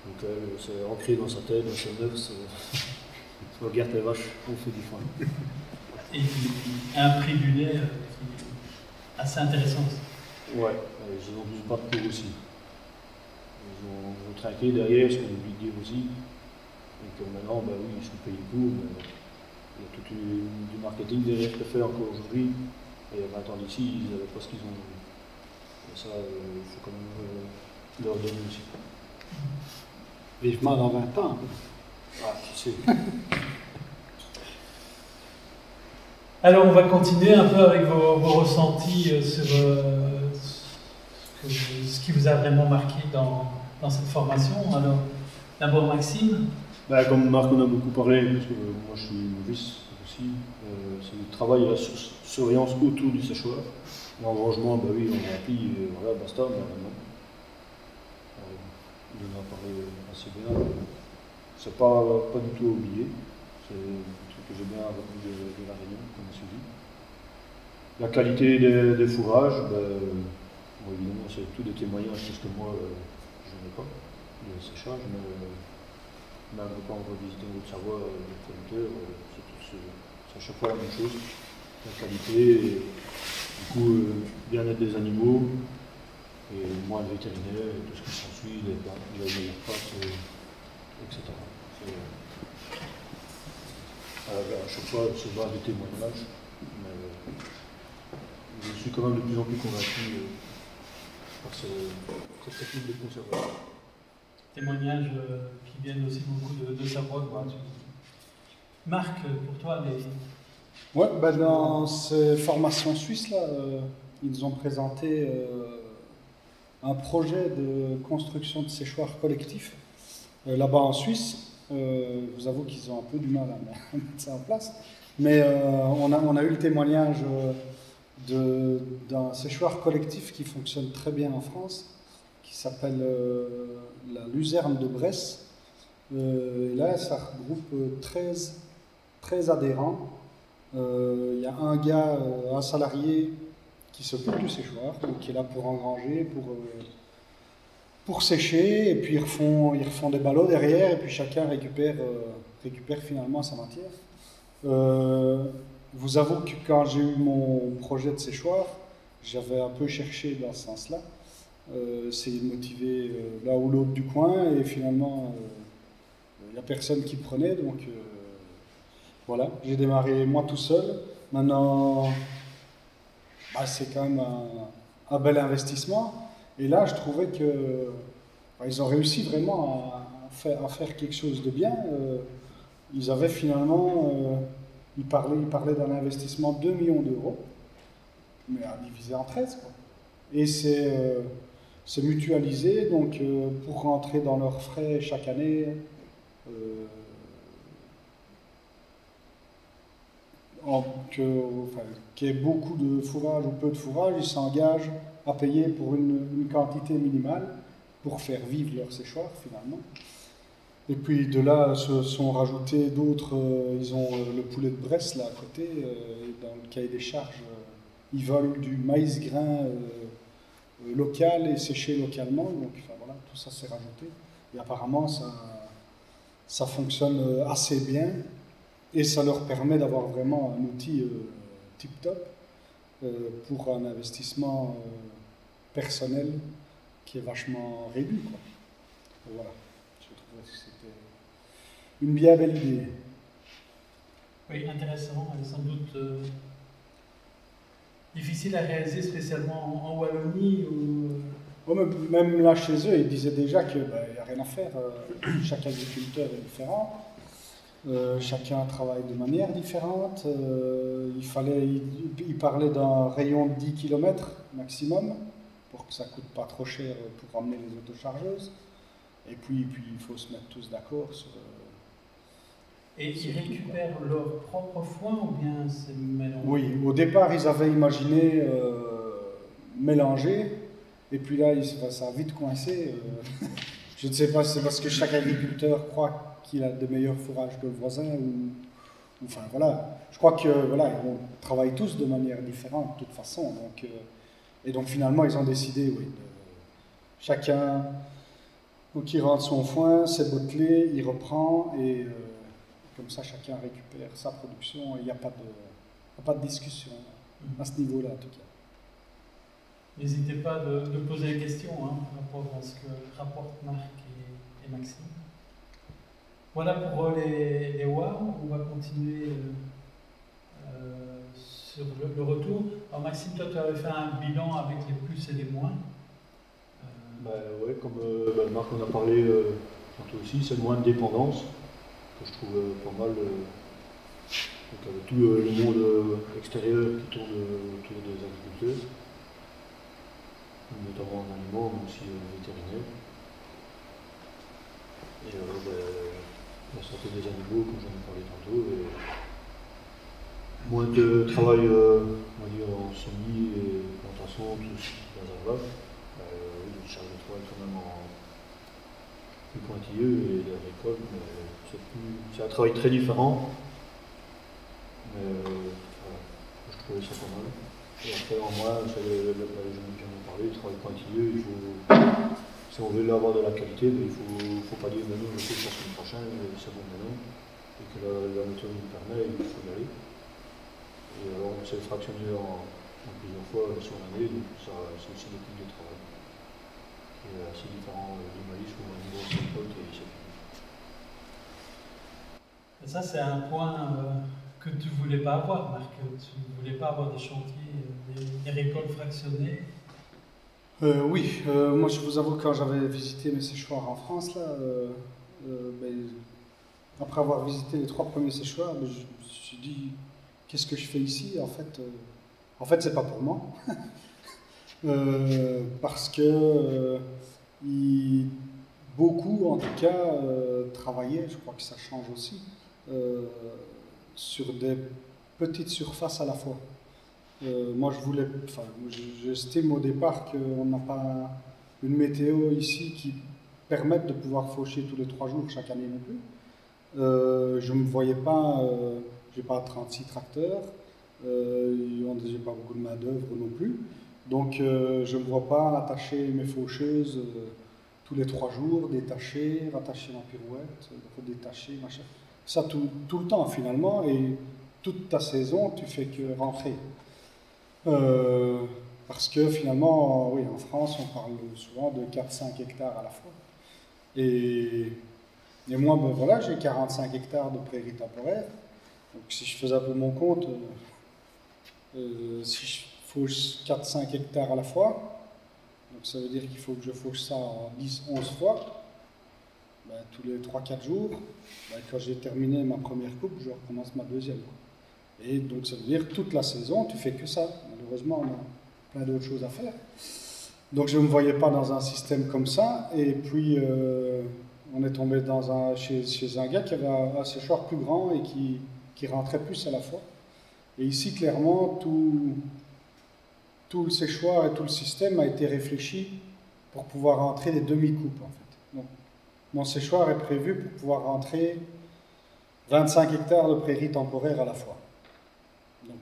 Donc c'est ancré dans sa tête, dans sa œuvre, on regarde les vaches, on fait du foin. Et un prix du lait qui est assez intéressant. Ouais, ils ont dû se battre pour aussi. Ils ont trinqué derrière, ce qu'on oublie de dire aussi. Et que maintenant, oui, ils sont payés pour, mais il y a tout du marketing derrière qui est fait encore aujourd'hui. Et il y a 20 ans d'ici, ils n'avaient pas ce qu'ils ont aujourd'hui. Et ça, il faut quand même leur donner aussi. Vivement dans 20 ans. Ah, tu sais. Alors on va continuer un peu avec vos ressentis sur ce qui vous a vraiment marqué dans cette formation. Alors d'abord Maxime. Comme Marc on a beaucoup parlé, parce que moi je suis novice aussi, c'est le travail et la surveillance autour du séchoir. L'enrangement, oui, on remplit, voilà, basta, mais non. Il en a parlé assez bien. C'est pas du tout oublié. C'est un truc que j'ai bien retenu de la réunion qu'on a suivi. La qualité des fourrages, évidemment, c'est tout des témoignages, parce que moi, je n'ai pas de séchage, mais même quand on va visiter en Haute-Savoie, les producteurs, c'est à chaque fois la même chose. La qualité, du coup, bien-être des animaux, et moins de vétérinaires, et tout ce qui s'ensuit, les meilleures pattes, etc. À chaque fois, se voit des témoignages, mais je suis quand même de plus en plus convaincu par cette technique de conservation. Témoignages qui viennent aussi beaucoup de Savoie. Marc, pour toi, Ouais, dans ces formations suisses, là, ils ont présenté un projet de construction de séchoirs collectifs là-bas en Suisse. Je vous avoue qu'ils ont un peu du mal à mettre ça en place. Mais on a eu le témoignage d'un séchoir collectif qui fonctionne très bien en France, qui s'appelle la Luzerne de Bresse. Et là, ça regroupe 13 adhérents. Il y a un gars, un salarié qui s'occupe du séchoir, donc qui est là pour engranger, pour sécher, et puis ils refont des ballots derrière, et puis chacun récupère finalement sa matière. Vous avoue que quand j'ai eu mon projet de séchoir, j'avais un peu cherché dans ce sens-là, essayer de motiver l'un ou l'autre du coin, et finalement, il n'y a personne qui prenait, donc voilà, j'ai démarré moi tout seul. Maintenant, c'est quand même un bel investissement. Et là, je trouvais qu'ils ont réussi vraiment à faire quelque chose de bien. Ils avaient finalement, ils parlaient d'un investissement de 2 millions d'euros, mais à diviser en 13, quoi. Et c'est mutualisé, donc pour rentrer dans leurs frais chaque année, qu'il y ait beaucoup de fourrage ou peu de fourrage, ils s'engagent à payer pour une quantité minimale pour faire vivre leur séchoir finalement. Et puis de là se sont rajoutés d'autres, ils ont le poulet de Bresse là à côté, dans le cahier des charges, ils veulent du maïs grain local et séché localement, donc voilà, tout ça s'est rajouté. Et apparemment ça fonctionne assez bien. Et ça leur permet d'avoir vraiment un outil tip-top pour un investissement personnel qui est vachement réduit, quoi. Et voilà, je trouvais que c'était une bien belle idée. Oui, intéressant et sans doute difficile à réaliser, spécialement en Wallonie où... Ouais, même là chez eux, ils disaient déjà qu'il n'y a rien à faire. Chaque agriculteur est différent. Chacun travaille de manière différente. Il parlait d'un rayon de 10 km maximum pour que ça ne coûte pas trop cher pour ramener les autochargeuses. Et puis il faut se mettre tous d'accord sur... Et ils récupèrent leur propre foin ou bien c'est mélangé? Oui, au départ, ils avaient imaginé mélanger. Et puis là, ça a vite coincé. Je ne sais pas si c'est parce que chaque agriculteur croit qu'il a de meilleurs fourrages que le voisin ou enfin voilà. Je crois que voilà, on travaille tous de manière différente de toute façon. Et donc finalement, ils ont décidé, oui, chacun donc il rentre son foin, c'est bottelé, il reprend et comme ça chacun récupère sa production. Il n'y a pas de discussion à ce niveau-là en tout cas. N'hésitez pas de poser des questions par rapport à ce que rapportent Marc et Maxime. Voilà pour les WOW. On va continuer sur le retour. Alors Maxime, toi tu avais fait un bilan avec les plus et les moins. Oui, comme Marc en a parlé tantôt aussi, c'est le moins de dépendance que je trouve pas mal. Donc avec tout le monde extérieur qui tourne autour des agriculteurs, notamment en aliments, mais aussi vétérinaires. Et la santé des animaux, comme j'en ai parlé tantôt, et moins de travail on va dire, en semis et plantation, tout ce qui va à le charge de travail quand même plus pointilleux et la récolte, mais c'est un travail très différent. Mais je trouvais ça pas mal. Et après, en moins, j'en ai parlé, le travail pointilleux, si on veut avoir de la qualité, il ne faut pas dire non, je fais la semaine prochaine, c'est bon maintenant, et que la méthode nous permet, il faut y aller. Et alors, on s'est fractionné en plusieurs fois sur l'année, donc ça, c'est aussi des types de travail. Qui est assez différent du maïs où on a une grosse récolte et c'est fini. Et ça, c'est un point que tu ne voulais pas avoir, Marc. Tu ne voulais pas avoir des chantiers, des récoltes fractionnées. Oui, moi je vous avoue, quand j'avais visité mes séchoirs en France, là, après avoir visité les 3 premiers séchoirs, je me suis dit, qu'est-ce que je fais ici? En fait, c'est pas pour moi. Parce que beaucoup, en tout cas, travaillaient, je crois que ça change aussi, sur des petites surfaces à la fois. Moi, j'estime au départ qu'on n'a pas une météo ici qui permette de pouvoir faucher tous les 3 jours chaque année non plus. Je ne me voyais pas, j'ai pas 36 tracteurs, j'ai pas beaucoup de main d'œuvre non plus. Donc, je ne me vois pas attacher mes faucheuses tous les 3 jours, détacher, rattacher en pirouette, redétacher, machin. Ça tout le temps finalement, et toute ta saison, tu fais que rentrer. Parce que finalement, oui, en France, on parle souvent de 4-5 hectares à la fois. Et moi, ben voilà, j'ai 45 hectares de prairies temporaires. Donc si je faisais un peu mon compte, si je fauche 4-5 hectares à la fois, donc ça veut dire qu'il faut que je fauche ça en 10-11 fois, ben, tous les 3-4 jours, ben, quand j'ai terminé ma première coupe, je recommence ma deuxième. Et donc ça veut dire toute la saison, tu fais que ça. Malheureusement, on a plein d'autres choses à faire. Donc je ne me voyais pas dans un système comme ça. Et puis on est tombé chez un gars qui avait un séchoir plus grand et qui rentrait plus à la fois. Et ici, clairement, tout le séchoir et tout le système a été réfléchi pour pouvoir rentrer des demi-coupes, en fait. Donc, mon séchoir est prévu pour pouvoir rentrer 25 hectares de prairies temporaires à la fois. Donc,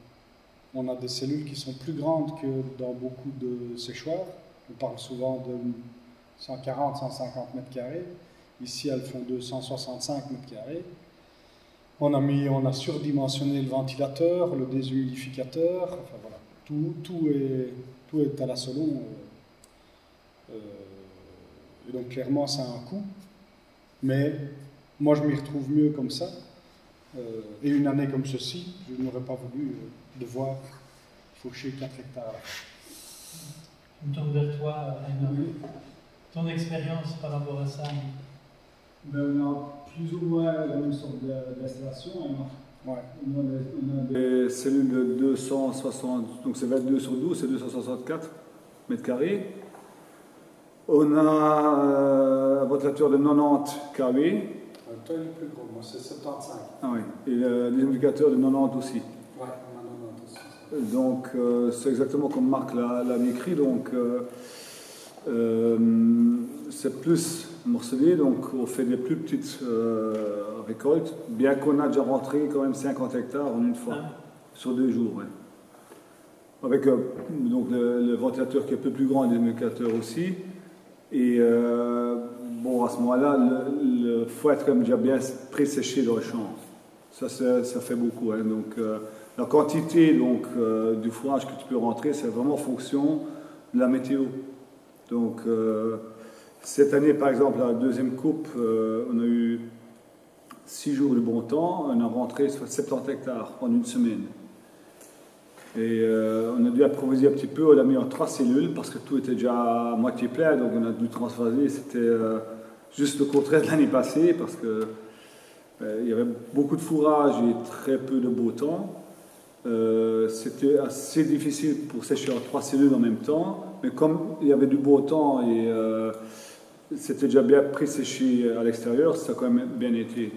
on a des cellules qui sont plus grandes que dans beaucoup de séchoirs. On parle souvent de 140-150 mètres carrés. Ici, elles font 265 mètres carrés. On a surdimensionné le ventilateur, le déshumidificateur, enfin voilà. Tout est à la Solon Et donc clairement, ça a un coût. Mais moi, je m'y retrouve mieux comme ça. Et une année comme ceci, je n'aurais pas voulu devoir faucher 4 hectares. Je me tourne vers toi, Rainer. Ton expérience par rapport à ça? Ben, on a plus ou moins la même sorte d'installation. Ouais. On a des cellules de 260, donc c'est 22 sur 12, c'est 264 mètres carrés. On a un ventilateur de 90 kW. Toi, il est plus gros, moi c'est 75. Ah oui, et des indicateurs de 90 aussi. Ouais, on a 90 aussi. Donc c'est exactement comme Marc l'a décrit. Donc c'est plus morcelé, donc on fait des plus petites récoltes, bien qu'on a déjà rentré quand même 50 hectares en une fois, sur 2 jours. Ouais. Avec donc le ventilateur qui est un peu plus grand et les indicateurs aussi. Et bon, à ce moment-là, le faut être comme déjà bien pré-séché dans le champ. Ça fait beaucoup. Hein. Donc la quantité donc, du fourrage que tu peux rentrer, c'est vraiment en fonction de la météo. Donc cette année, par exemple, la deuxième coupe, on a eu 6 jours de bon temps, on a rentré 70 hectares en une semaine. Et on a dû improviser un petit peu, on l'a mis en 3 cellules parce que tout était déjà à moitié plein, donc on a dû transvaser. C'était juste le contraire de l'année passée parce que il y avait beaucoup de fourrage et très peu de beau temps. C'était assez difficile pour sécher en 3 cellules en même temps, mais comme il y avait du beau temps et c'était déjà bien pré-séché à l'extérieur, ça a quand même bien été.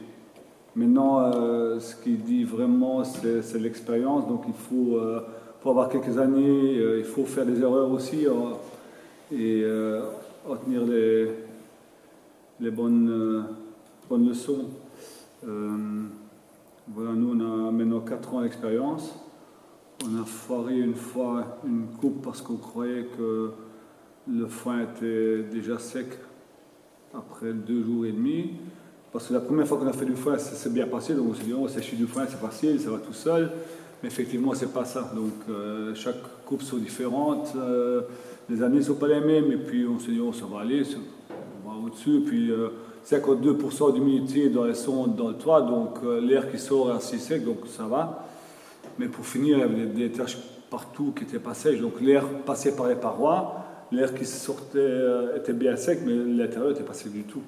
Maintenant, ce qui dit vraiment, c'est l'expérience, donc il faut, pour avoir quelques années, il faut faire des erreurs aussi et retenir les bonnes leçons. Voilà, nous on a maintenant 4 ans d'expérience. On a foiré une fois une coupe parce qu'on croyait que le foin était déjà sec après 2 jours et demi. Parce que la première fois qu'on a fait du foin, ça s'est bien passé, donc on s'est dit, oh, sécher du foin, c'est facile, ça va tout seul. Mais effectivement, c'est pas ça. Donc, chaque coupe sont différentes, les années ne sont pas les mêmes, et puis on s'est dit, oh, ça va aller, on va au-dessus. Et puis, 52% d'humidité dans les sondes, dans le toit, donc l'air qui sort est assez sec, donc ça va. Mais pour finir, il y avait des taches partout qui n'étaient pas sèches, donc l'air passait par les parois, l'air qui sortait était bien sec, mais l'intérieur n'était pas sec du tout.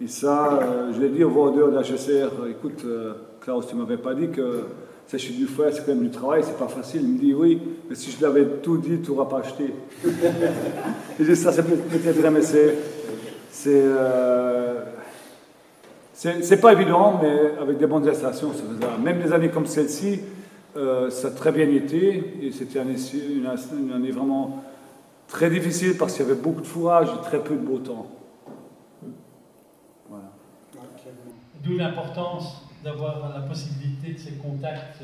Et ça, je l'ai dit au vendeur d'HSR, écoute, Klaus, tu ne m'avais pas dit que sécher du foin, c'est quand même du travail, c'est pas facile. Il me dit oui, mais si je l'avais tout dit, tu n'auras pas acheté. Et je dis ça, c'est peut-être vrai, mais c'est pas évident, mais avec des bonnes installations, ça faisait. Même des années comme celle-ci, ça a très bien été, et c'était une année vraiment très difficile parce qu'il y avait beaucoup de fourrage et très peu de beau temps. Voilà. D'où l'importance d'avoir la possibilité de ces contacts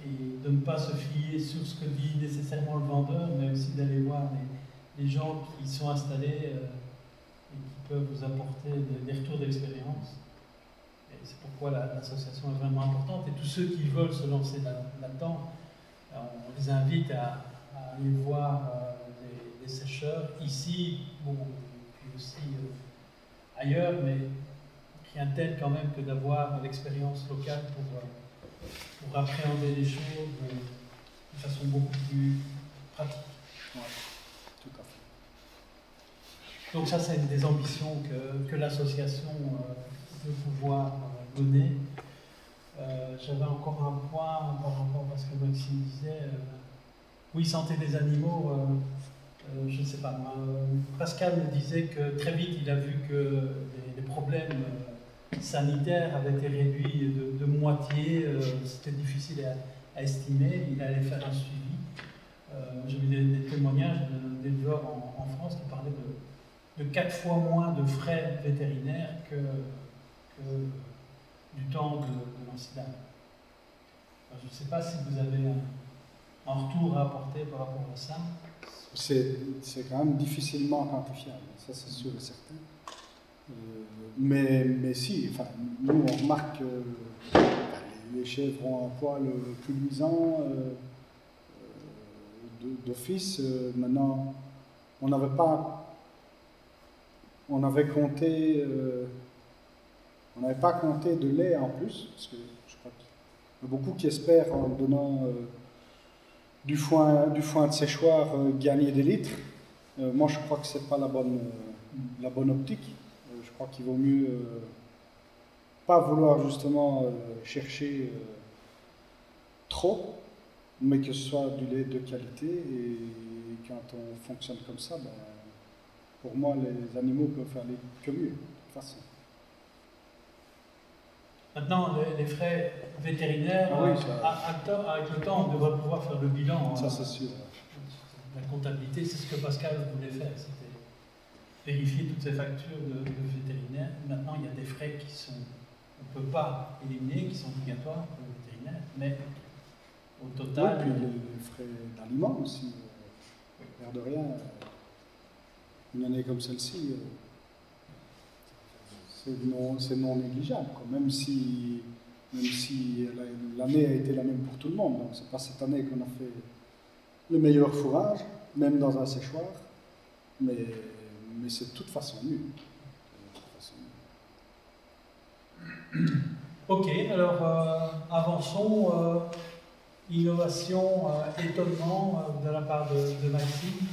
et de ne pas se fier sur ce que dit nécessairement le vendeur, mais aussi d'aller voir les gens qui sont installés et qui peuvent vous apporter des retours d'expérience. Et c'est pourquoi l'association est vraiment importante. Et tous ceux qui veulent se lancer là-dedans, on les invite à aller voir des sécheurs ici, bon, puis aussi ailleurs, mais rien de tel quand même que d'avoir l'expérience locale pour appréhender les choses de façon beaucoup plus pratique. Ouais, tout à fait. Donc ça, c'est une des ambitions que l'association veut pouvoir donner. J'avais encore un point par rapport à ce que Maxime disait. Oui, santé des animaux, je ne sais pas moi. Pascal me disait que très vite, il a vu que les problèmes sanitaires avaient été réduits de moitié. C'était difficile à estimer. Il allait faire un suivi. J'ai vu des témoignages d'éleveurs en France qui parlaient de 4 fois moins de frais vétérinaires que du temps de l'incident. Je ne sais pas si vous avez un retour à apporter par rapport à ça. C'est quand même difficilement quantifiable, ça c'est sûr et certain. Mais si, enfin, nous on remarque que les chèvres ont un poil plus luisant d'office. Maintenant, on n'avait pas on avait compté, on n'avait pas compté de lait en plus, parce que je crois qu'il y a beaucoup qui espèrent en donnant du foin de séchoir gagner des litres. Moi, je crois que c'est pas la bonne optique. Je crois qu'il vaut mieux pas vouloir justement chercher trop, mais que ce soit du lait de qualité. Et quand on fonctionne comme ça, ben, pour moi, les animaux peuvent faire que mieux, de toute façon. Maintenant, les frais vétérinaires, Ah oui, avec le temps, on devrait pouvoir faire le bilan. Ça, c'est sûr. La comptabilité, c'est ce que Pascal voulait faire, c'était vérifier toutes ces factures de vétérinaires. Maintenant, il y a des frais qui sont, on ne peut pas éliminer, qui sont obligatoires pour le vétérinaire, mais au total... Oui, puis les frais d'aliments aussi. L'air de rien, une année comme celle-ci, c'est non négligeable, quoi. Même si l'année a été la même pour tout le monde. Donc c'est pas cette année qu'on a fait le meilleur fourrage, même dans un séchoir, mais c'est de toute façon mieux. Ok, alors avançons. Innovation, étonnement de la part de Maxime.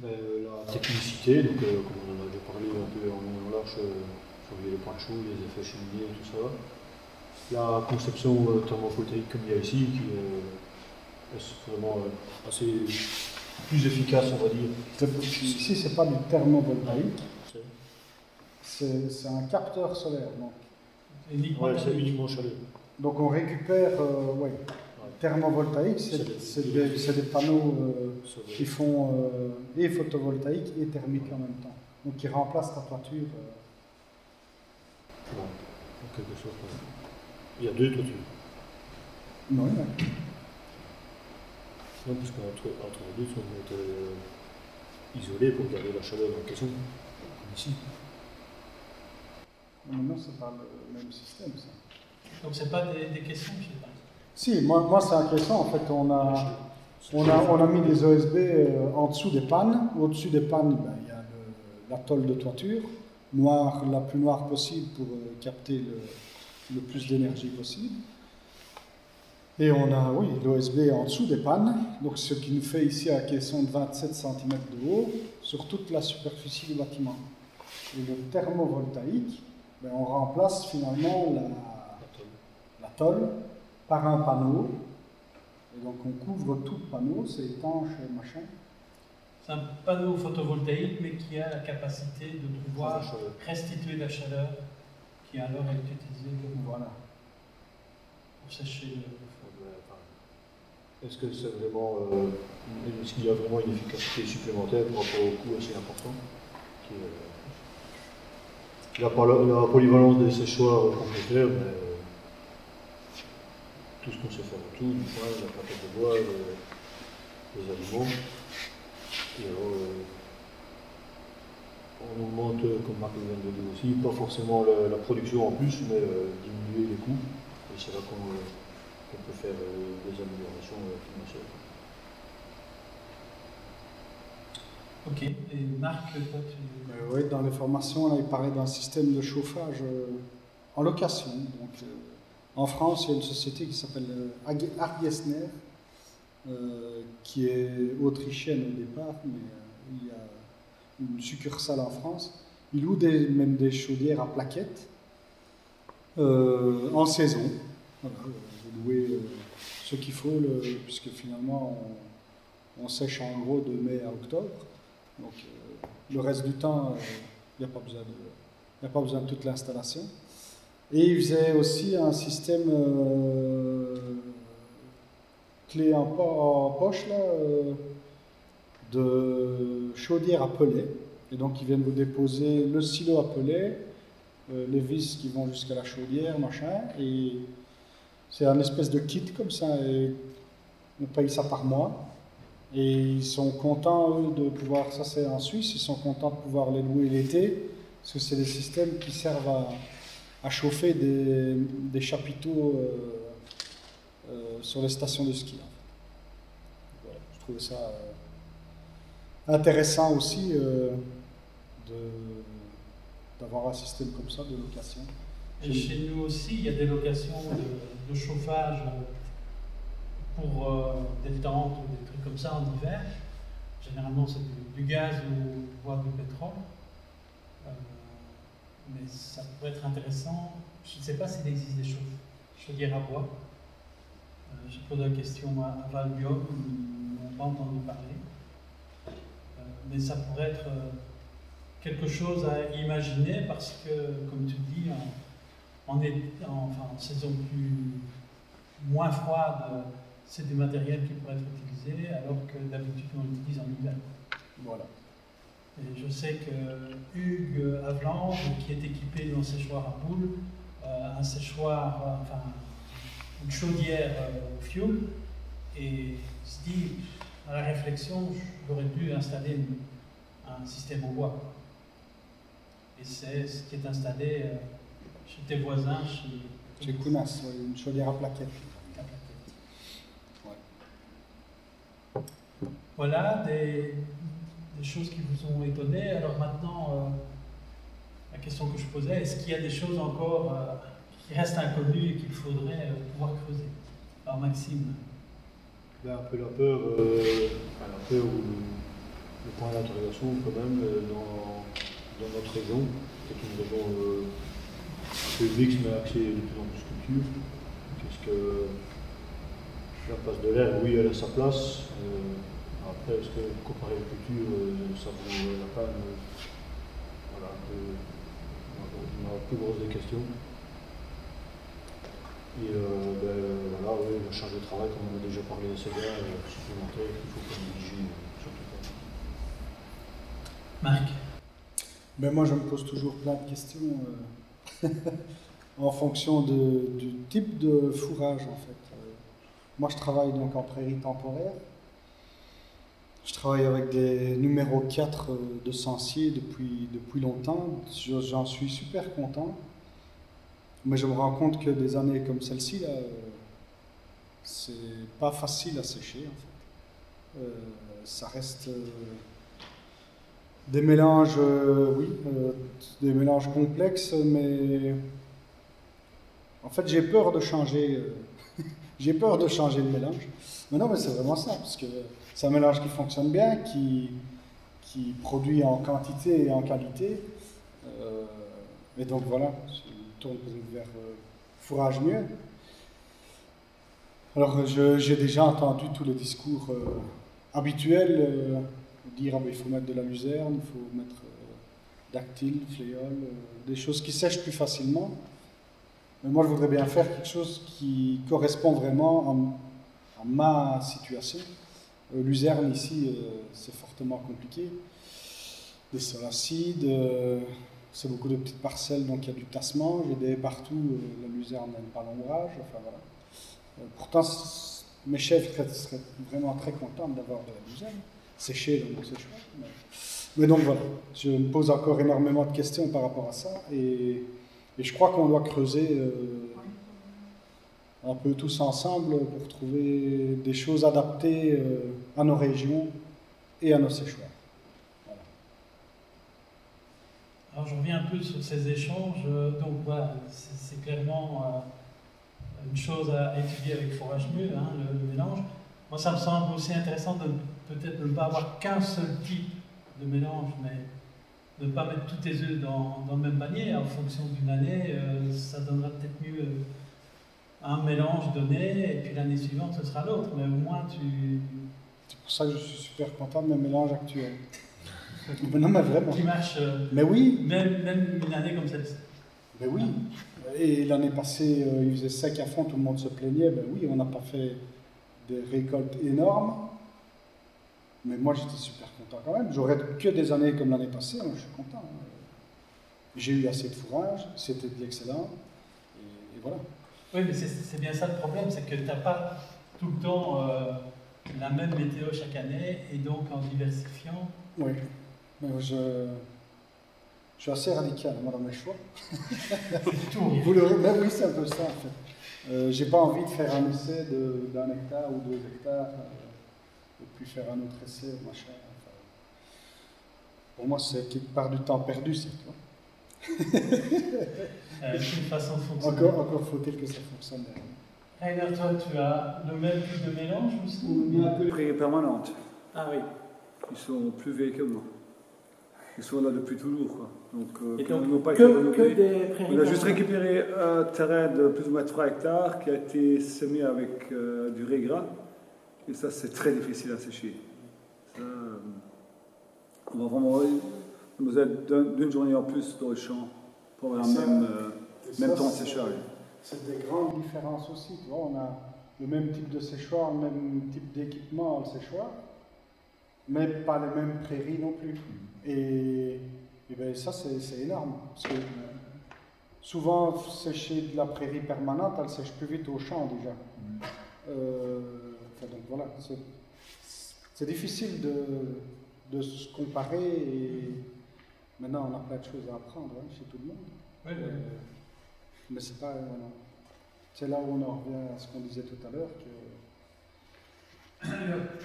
La technicité, donc comme on en a déjà parlé un peu en long et en large sur les points chauds, les effets cheminés et tout ça. La conception thermovoltaïque comme il y a ici, qui est vraiment assez plus efficace, on va dire. Ici, c'est pas du thermovoltaïque, c'est un capteur solaire. Donc. C'est uniquement chaleur. Donc on récupère, thermovoltaïque, c'est des panneaux qui font et photovoltaïque et thermique en même temps. Donc qui remplacent ta toiture. En quelque sorte. Il y a deux toitures. Non, Non, parce qu'entre les deux, on est isolés pour garder la chaleur en question, comme ici. Non, c'est pas le même système, ça. Donc c'est pas des questions, je sais pas. Si, moi c'est un caisson. En fait, on a mis des OSB en dessous des pannes. Au-dessus des pannes, ben, il y a la tôle de toiture, la plus noire possible pour capter le plus d'énergie possible. Et on a, l'OSB en dessous des pannes, donc ce qui nous fait ici un caisson de 27 cm de haut sur toute la superficie du bâtiment. Et le thermovoltaïque, ben, on remplace finalement la tôle par un panneau. Et donc on couvre tout le panneau, c'est étanche, machin. C'est un panneau photovoltaïque, mais qui a la capacité de pouvoir restituer la chaleur qui alors est utilisée pour sécher le feu. Est-ce que c'est vraiment, est-ce qu'il y a vraiment une efficacité supplémentaire par rapport au coût assez important la polyvalence des séchoirs qu'on peut faire, mais tout ce qu'on sait faire autour, du foin, la plaquette de bois, les aliments. Et alors, on augmente, comme Marc vient de le dire aussi, pas forcément la production en plus, mais diminuer les coûts. Et c'est là qu'on peut faire des améliorations financières. Ok, et Marc, toi tu... Oui, dans les formations, là, il parlait d'un système de chauffage en location. Donc, en France, il y a une société qui s'appelle Argesner, qui est autrichienne au départ, mais il y a une succursale en France. Ils louent même des chaudières à plaquettes en saison. Voilà, vous louez ce qu'il faut, puisque finalement, on sèche en gros de mai à octobre. Donc, le reste du temps, il n'y a pas besoin de toute l'installation. Et il faisait aussi un système clé en poche là, de chaudière à pellet. Et donc, ils viennent vous déposer le silo à pellet, les vis qui vont jusqu'à la chaudière, machin. Et c'est un espèce de kit comme ça. Et on paye ça par mois. Et ils sont contents, eux, de pouvoir, ça c'est en Suisse, ils sont contents de pouvoir les louer l'été, parce que c'est des systèmes qui servent à chauffer des chapiteaux sur les stations de ski. Voilà, je trouvais ça intéressant aussi d'avoir un système comme ça de location. Et chez nous aussi, il y a des locations de chauffage pour des tentes ou des trucs comme ça en hiver. Généralement, c'est du gaz ou voire du pétrole. Mais ça pourrait être intéressant. Je ne sais pas s'il existe des chaudières à bois. J'ai posé la question à Valbium, ils n'ont pas entendu parler. Mais ça pourrait être quelque chose à imaginer parce que, comme tu dis, en saison moins froide, c'est du matériel qui pourrait être utilisé, alors que d'habitude on l'utilise en hiver. Voilà. Et je sais que Hugues Aveland, qui est équipé d'un séchoir à boules, un séchoir, une chaudière au fioul, et se dit, à la réflexion, j'aurais dû installer un système au bois. Et c'est ce qui est installé chez tes voisins, chez Kounas, oui, une chaudière à plaquettes. Ouais. Voilà des choses qui vous ont étonné. Alors maintenant, la question que je posais, est-ce qu'il y a des choses encore qui restent inconnues et qu'il faudrait pouvoir creuser? Alors Maxime. Ben, un peu la peur ou le point d'interrogation quand même dans notre région, c'est une région un peu mixte mais axée de plus en plus culture. Qu'est-ce que la place de l'air, oui, elle a sa place. Après, est-ce que comparer aux cultures, ça vaut la peine? Voilà, ma plus grosse des questions. Et voilà, oui, la charge de travail, comme on a déjà parlé assez bien, supplémentaire, il faut privilégier surtout pas. Marc. Ben moi, je me pose toujours plein de questions en fonction du type de fourrage, en fait. Moi, je travaille donc en prairie temporaire. Je travaille avec des numéros 4 de Sancier depuis longtemps. J'en suis super content. Mais je me rends compte que des années comme celle-ci, là, c'est pas facile à sécher, en fait. Ça reste des mélanges, des mélanges complexes, mais en fait, j'ai peur de changer. J'ai peur de changer le mélange. Mais non, mais c'est vraiment ça, parce que c'est un mélange qui fonctionne bien, qui produit en quantité et en qualité. Et donc voilà, je tourne vers fourrage mieux. Alors j'ai déjà entendu tous les discours habituels, dire il faut mettre de la luzerne, il faut mettre dactyle, fléole, des choses qui sèchent plus facilement. Mais moi je voudrais bien faire quelque chose qui correspond vraiment à ma situation. Luzerne ici, c'est fortement compliqué. Des sols acides, c'est beaucoup de petites parcelles, donc il y a du tassement. J'ai des partout, la luzerne n'aime pas l'ombrage. Enfin voilà. Pourtant, mes chefs seraient vraiment très contents d'avoir de la luzerne séchée dans mon séchoir. Mais donc voilà, je me pose encore énormément de questions par rapport à ça. Et je crois qu'on doit creuser un peu tous ensemble pour trouver des choses adaptées à nos régions et à nos séchoirs. Voilà. Alors je reviens un peu sur ces échanges. Donc voilà, c'est clairement une chose à étudier avec Fourrage Mieux, hein, le mélange. Moi, ça me semble aussi intéressant de peut-être ne pas avoir qu'un seul type de mélange, mais de ne pas mettre tous tes œufs dans le même panier. En fonction d'une année, ça donnera peut-être mieux un mélange donné, et puis l'année suivante, ce sera l'autre. Mais au moins, C'est pour ça que je suis super content de mes mélanges actuels. Mais non, mais vraiment. Qui marche. Mais oui. Même une année comme celle-ci. Mais oui. Et l'année passée, il faisait sec à fond, tout le monde se plaignait. Ben oui, on n'a pas fait des récoltes énormes. Mais moi, j'étais super content quand même. J'aurais que des années comme l'année passée, moi, je suis content. J'ai eu assez de fourrage, c'était de l'excellent. Et voilà. Oui, mais c'est bien ça le problème, c'est que tu n'as pas tout le temps la même météo chaque année, et donc en diversifiant. Oui, mais je suis assez radical moi dans mes choix. Mais oui, c'est un peu ça en fait. J'ai pas envie de faire un essai d'un hectare ou 2 hectares, et puis faire un autre essai, machin. Enfin, Pour moi, c'est quelque part du temps perdu, c'est toi. C'est une façon de fonctionner. Encore faut-il que ça fonctionne. Rainer, toi, tu as le même type de mélange aussi? On a des prairies permanentes. Ah oui. Ils sont plus vieux que moi. Ils sont là depuis toujours, quoi. Donc, Et comme donc, ils n'ont pas que été renouvelés, des prairies on a juste permanentes. récupéré un terrain de plus ou moins 3 hectares qui a été semé avec du riz gras. Et ça, c'est très difficile à sécher. Ça, on va vraiment nous aide d'une journée en plus dans le champ pour avoir le même temps de séchage. C'est des grandes différences aussi. Tu vois, on a le même type de séchoir, le même type d'équipement, le séchoir, mais pas les mêmes prairies non plus. Et ben ça, c'est énorme. Parce que souvent, sécher de la prairie permanente, elle sèche plus vite au champ déjà. Donc voilà, c'est difficile de se comparer. Et maintenant, on a plein de choses à apprendre chez tout le monde. Mais c'est pas. C'est là où on en revient à ce qu'on disait tout à l'heure,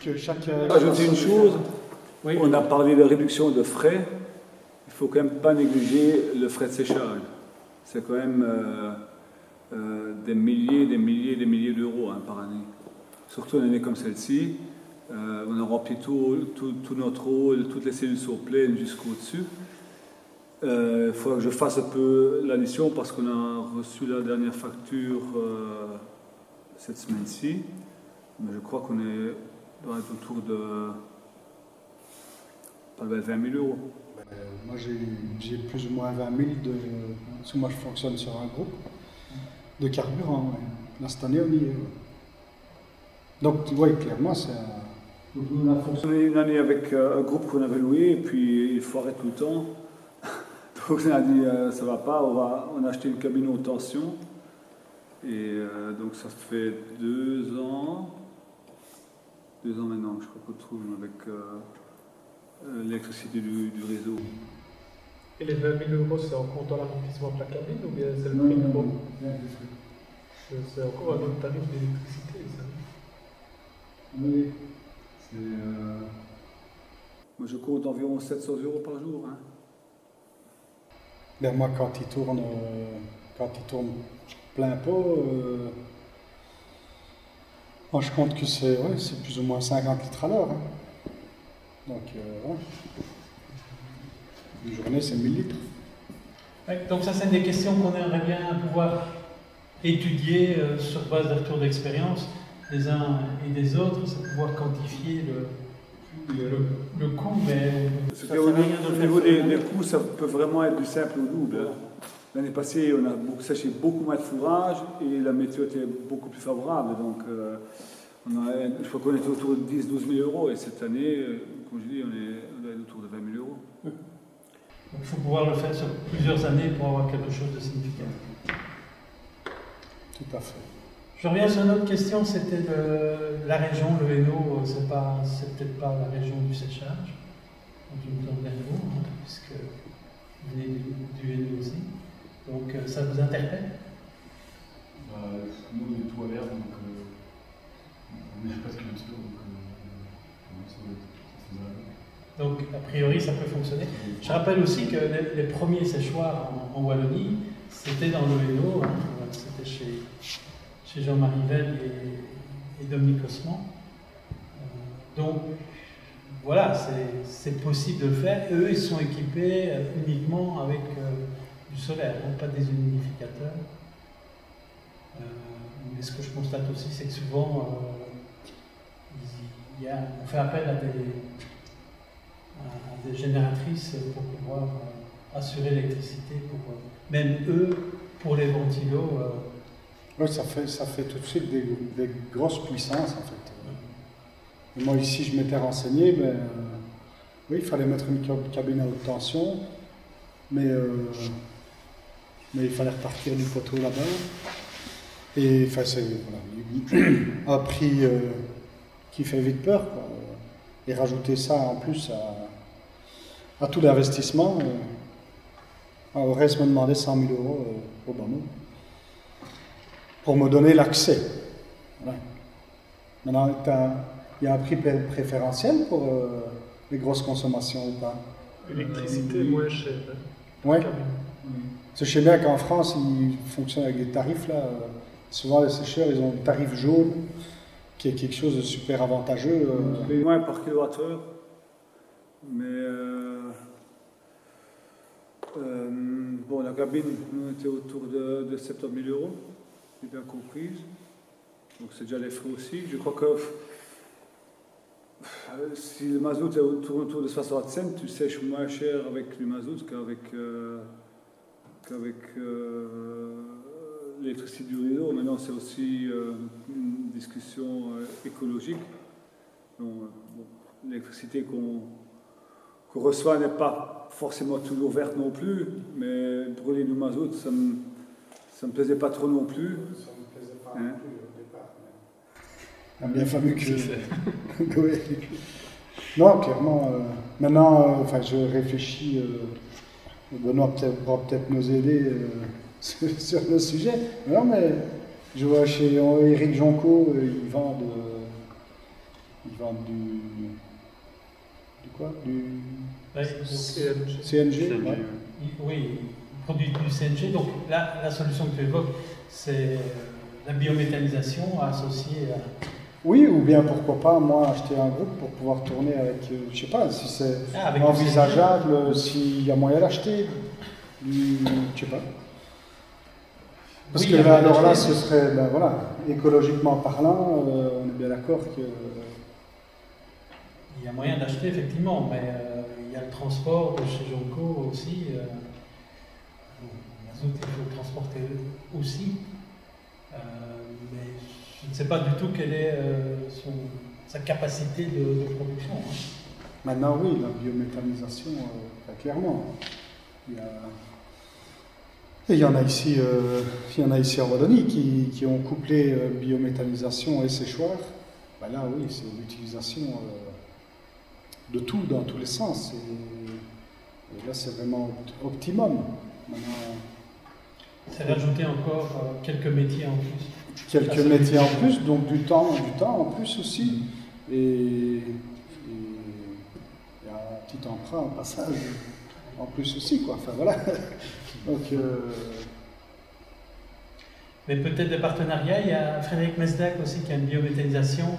que chaque. Ajouter une chose, Oui. on a parlé de réduction de frais. Il ne faut quand même pas négliger le frais de séchage. C'est quand même des milliers d'euros par année. Surtout une année comme celle-ci. On a rempli tout notre rôle, toutes les cellules sont pleines jusqu'au-dessus. Il faudra que je fasse un peu l'addition parce qu'on a reçu la dernière facture cette semaine-ci. Mais je crois qu'on est autour de pas loin de 20 000 euros. Moi, j'ai plus ou moins 20 000 parce que moi, je fonctionne sur un groupe de carburant. Ouais. Là, cette année, on y est. Ouais. Donc, tu vois, clairement, c'est un... Donc, on a fonctionné une année avec un groupe qu'on avait loué et puis il foirait tout le temps. Donc on a dit ça va pas, on a acheté une cabine haute tension et donc ça fait 2 ans maintenant je crois qu'on trouve avec l'électricité du réseau. Et les 20 000 euros, c'est en comptant l'amortissement de la cabine ou bien c'est le prix du groupe? C'est encore un autre tarif d'électricité, ça? Oui, moi je compte environ 700 euros par jour. Hein. Ben moi, quand il tourne plein pot, moi je compte que c'est plus ou moins 50 litres à l'heure. Hein. Donc, une journée, c'est 1000 litres. Ouais, donc ça, c'est des questions qu'on aimerait bien pouvoir étudier sur base de retours d'expérience des uns et des autres, c'est pouvoir quantifier le coût, mais ça sert à rien de Au le niveau faire. des coûts, ça peut vraiment être du simple au double. Hein. L'année passée, on a séché beaucoup moins de fourrage et la météo était beaucoup plus favorable. Donc, je crois qu'on était autour de 10-12 000 euros et cette année, comme je dis, on est autour de 20 000 euros. Donc, il faut pouvoir le faire sur plusieurs années pour avoir quelque chose de significatif. Tout à fait. Je reviens sur une autre question, c'était la région, le Hainaut, c'est peut-être pas la région du séchage, donc je me tourne vers vous, hein, puisque vous venez du Hainaut aussi. Donc ça vous interpelle? Nous on est tout à l'air, donc on est presque un petit peu, donc ça va être faisable. Donc a priori ça peut fonctionner. Je rappelle aussi que les premiers séchoirs en Wallonie, c'était dans le Hainaut, hein, c'était chez Jean-Marie Velle et Dominique Osman. Donc voilà, c'est possible de le faire. Eux, ils sont équipés uniquement avec du solaire, hein, pas des humidificateurs. Mais ce que je constate aussi, c'est que souvent, on fait appel à des génératrices pour pouvoir assurer l'électricité, même eux, pour les ventilos. Oui, ça fait tout de suite des grosses puissances en fait. Et moi ici je m'étais renseigné, oui, il fallait mettre une cabine à haute tension, mais il fallait repartir du poteau là-bas. Et enfin, c'est un prix qui fait vite peur, quoi. Et rajouter ça en plus à tout l'investissement, on reste me demander 100 000 euros au bas mot pour me donner l'accès. Voilà. Maintenant, il y a un prix préférentiel pour les grosses consommations ou pas? L'électricité est moins chère. Ouais. Cabine. Parce que je sais bien qu'en France, ils fonctionnent avec des tarifs là. Souvent, les sécheurs, ils ont un tarif jaune qui est quelque chose de super avantageux. On paye moins par kilowattheure, mais bon, la cabine, on était autour de 70 000 €, j'ai bien compris. Donc c'est déjà les frais aussi. Je crois que si le mazout est autour de 60 cents, tu sèches moins cher avec le mazout qu'avec l'électricité du réseau. Maintenant, c'est aussi une discussion écologique. Donc, bon, l'électricité qu'on reçoit n'est pas forcément toujours verte non plus, mais brûler du mazout, ça me plaisait pas trop non plus. Ça ne me plaisait pas Hein? non plus au départ. Il a bien fallu que. Oui. Non, clairement. Maintenant, enfin, je réfléchis. Benoît pourra peut-être nous aider sur le sujet. Non, mais je vois chez Éric Jonco, ils vendent du quoi? Du CNG. Ouais. Oui, ils produisent du CNG. Donc là, la solution que tu évoques, c'est la biométhanisation associée à... Oui, ou bien pourquoi pas, moi, acheter un groupe pour pouvoir tourner avec, je sais pas, si c'est avec envisageable, s'il y a moyen d'acheter, je sais pas. Parce Oui, que il y a là, moyen alors là, d'acheter. ce serait, ben voilà, écologiquement parlant, on est bien d'accord que... Il y a moyen d'acheter, effectivement, mais il y a le transport de chez Jonco aussi. L'azote, il faut le transporter aussi. Mais je ne sais pas du tout quelle est sa capacité de production. Hein. Maintenant, oui, la biométhanisation, très clairement. Et il y en a ici en Wallonie qui ont couplé biométhanisation et séchoir. Ben là, oui, c'est l'utilisation de tout dans tous les sens. Et là, c'est vraiment optimum. Maintenant, C'est rajouter encore quelques métiers en plus. quelques métiers en plus, donc du temps en plus aussi. Et il y a un petit emprunt, un passage en plus aussi, quoi. Enfin voilà. Donc, Mais peut-être des partenariats. Il y a Frédéric Mesdac aussi qui a une biométhanisation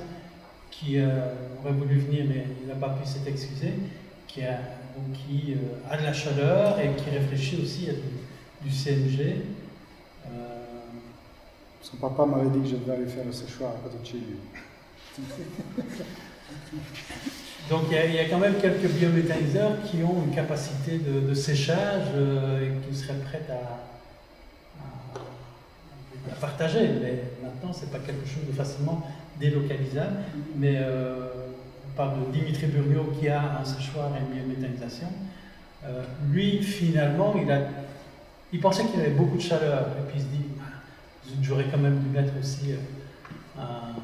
qui aurait voulu venir, mais il n'a pas pu s'être excusé, qui a de la chaleur et qui réfléchit aussi à du CNG. son papa m'avait dit que je devais aller faire le séchoir à côté de chez lui. Donc il y a quand même quelques biométhaniseurs qui ont une capacité de séchage et qui seraient prêts à partager. Mais maintenant, ce n'est pas quelque chose de facilement délocalisable. Mais on parle de Dimitri Burniot qui a un séchoir et une biométhanisation. Lui, finalement, il pensait qu'il avait beaucoup de chaleur. Et puis il se dit, j'aurais quand même dû mettre aussi Un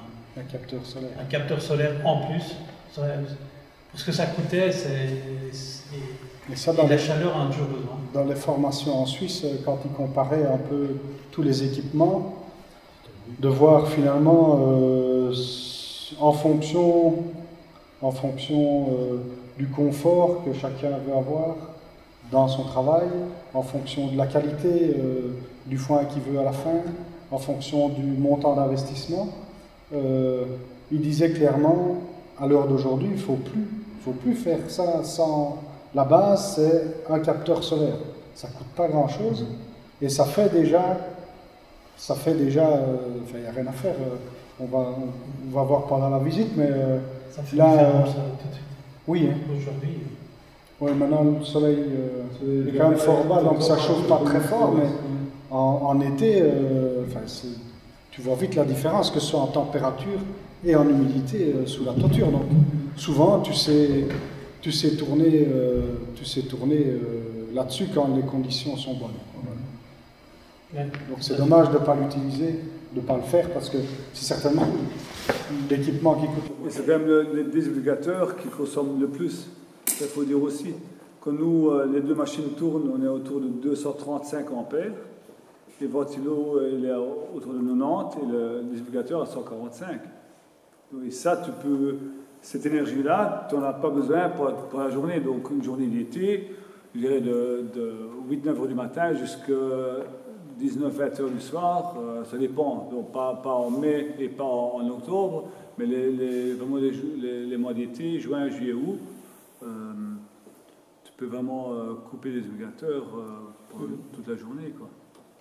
capteur solaire. un capteur solaire en plus. Pour ce que ça coûtait, Et ça, la chaleur a toujours besoin. dans les formations en Suisse, quand ils comparaient un peu tous les équipements, de voir finalement en fonction du confort que chacun veut avoir dans son travail, en fonction de la qualité du foin qu'il veut à la fin, en fonction du montant d'investissement, il disait clairement, à l'heure d'aujourd'hui, il ne faut plus faire ça sans... La base, c'est un capteur solaire. Ça ne coûte pas grand-chose et ça fait déjà, enfin, il n'y a rien à faire. On va voir pendant la visite, mais Ça fait là, une différence tout de suite. oui. Hein. Aujourd'hui, Ouais, maintenant, le soleil est quand même fort bas, donc ça ne chauffe pas très fort, mais en été, tu vois vite la différence, que ce soit en température et en humidité sous la toiture. Donc, souvent, tu sais tourner là-dessus quand les conditions sont bonnes. Voilà. ouais. Donc, c'est dommage de ne pas l'utiliser, de ne pas le faire, parce que c'est certainement l'équipement qui coûte. Et c'est quand même les désulgateurs qui consomment le plus. Il faut dire aussi. Quand nous, les deux machines tournent, on est autour de 235 ampères. Le ventilo, il est autour de 90 et le désulgateur à 145. Et ça, tu peux cette énergie-là, tu n'en as pas besoin pour la journée. Donc une journée d'été, je dirais de 8-9 heures du matin jusqu'à 19-20 heures du soir, ça dépend. Donc pas en mai et pas en octobre, mais vraiment les mois d'été, juin, juillet, août, tu peux vraiment couper les indicateurs pour toute la journée, quoi.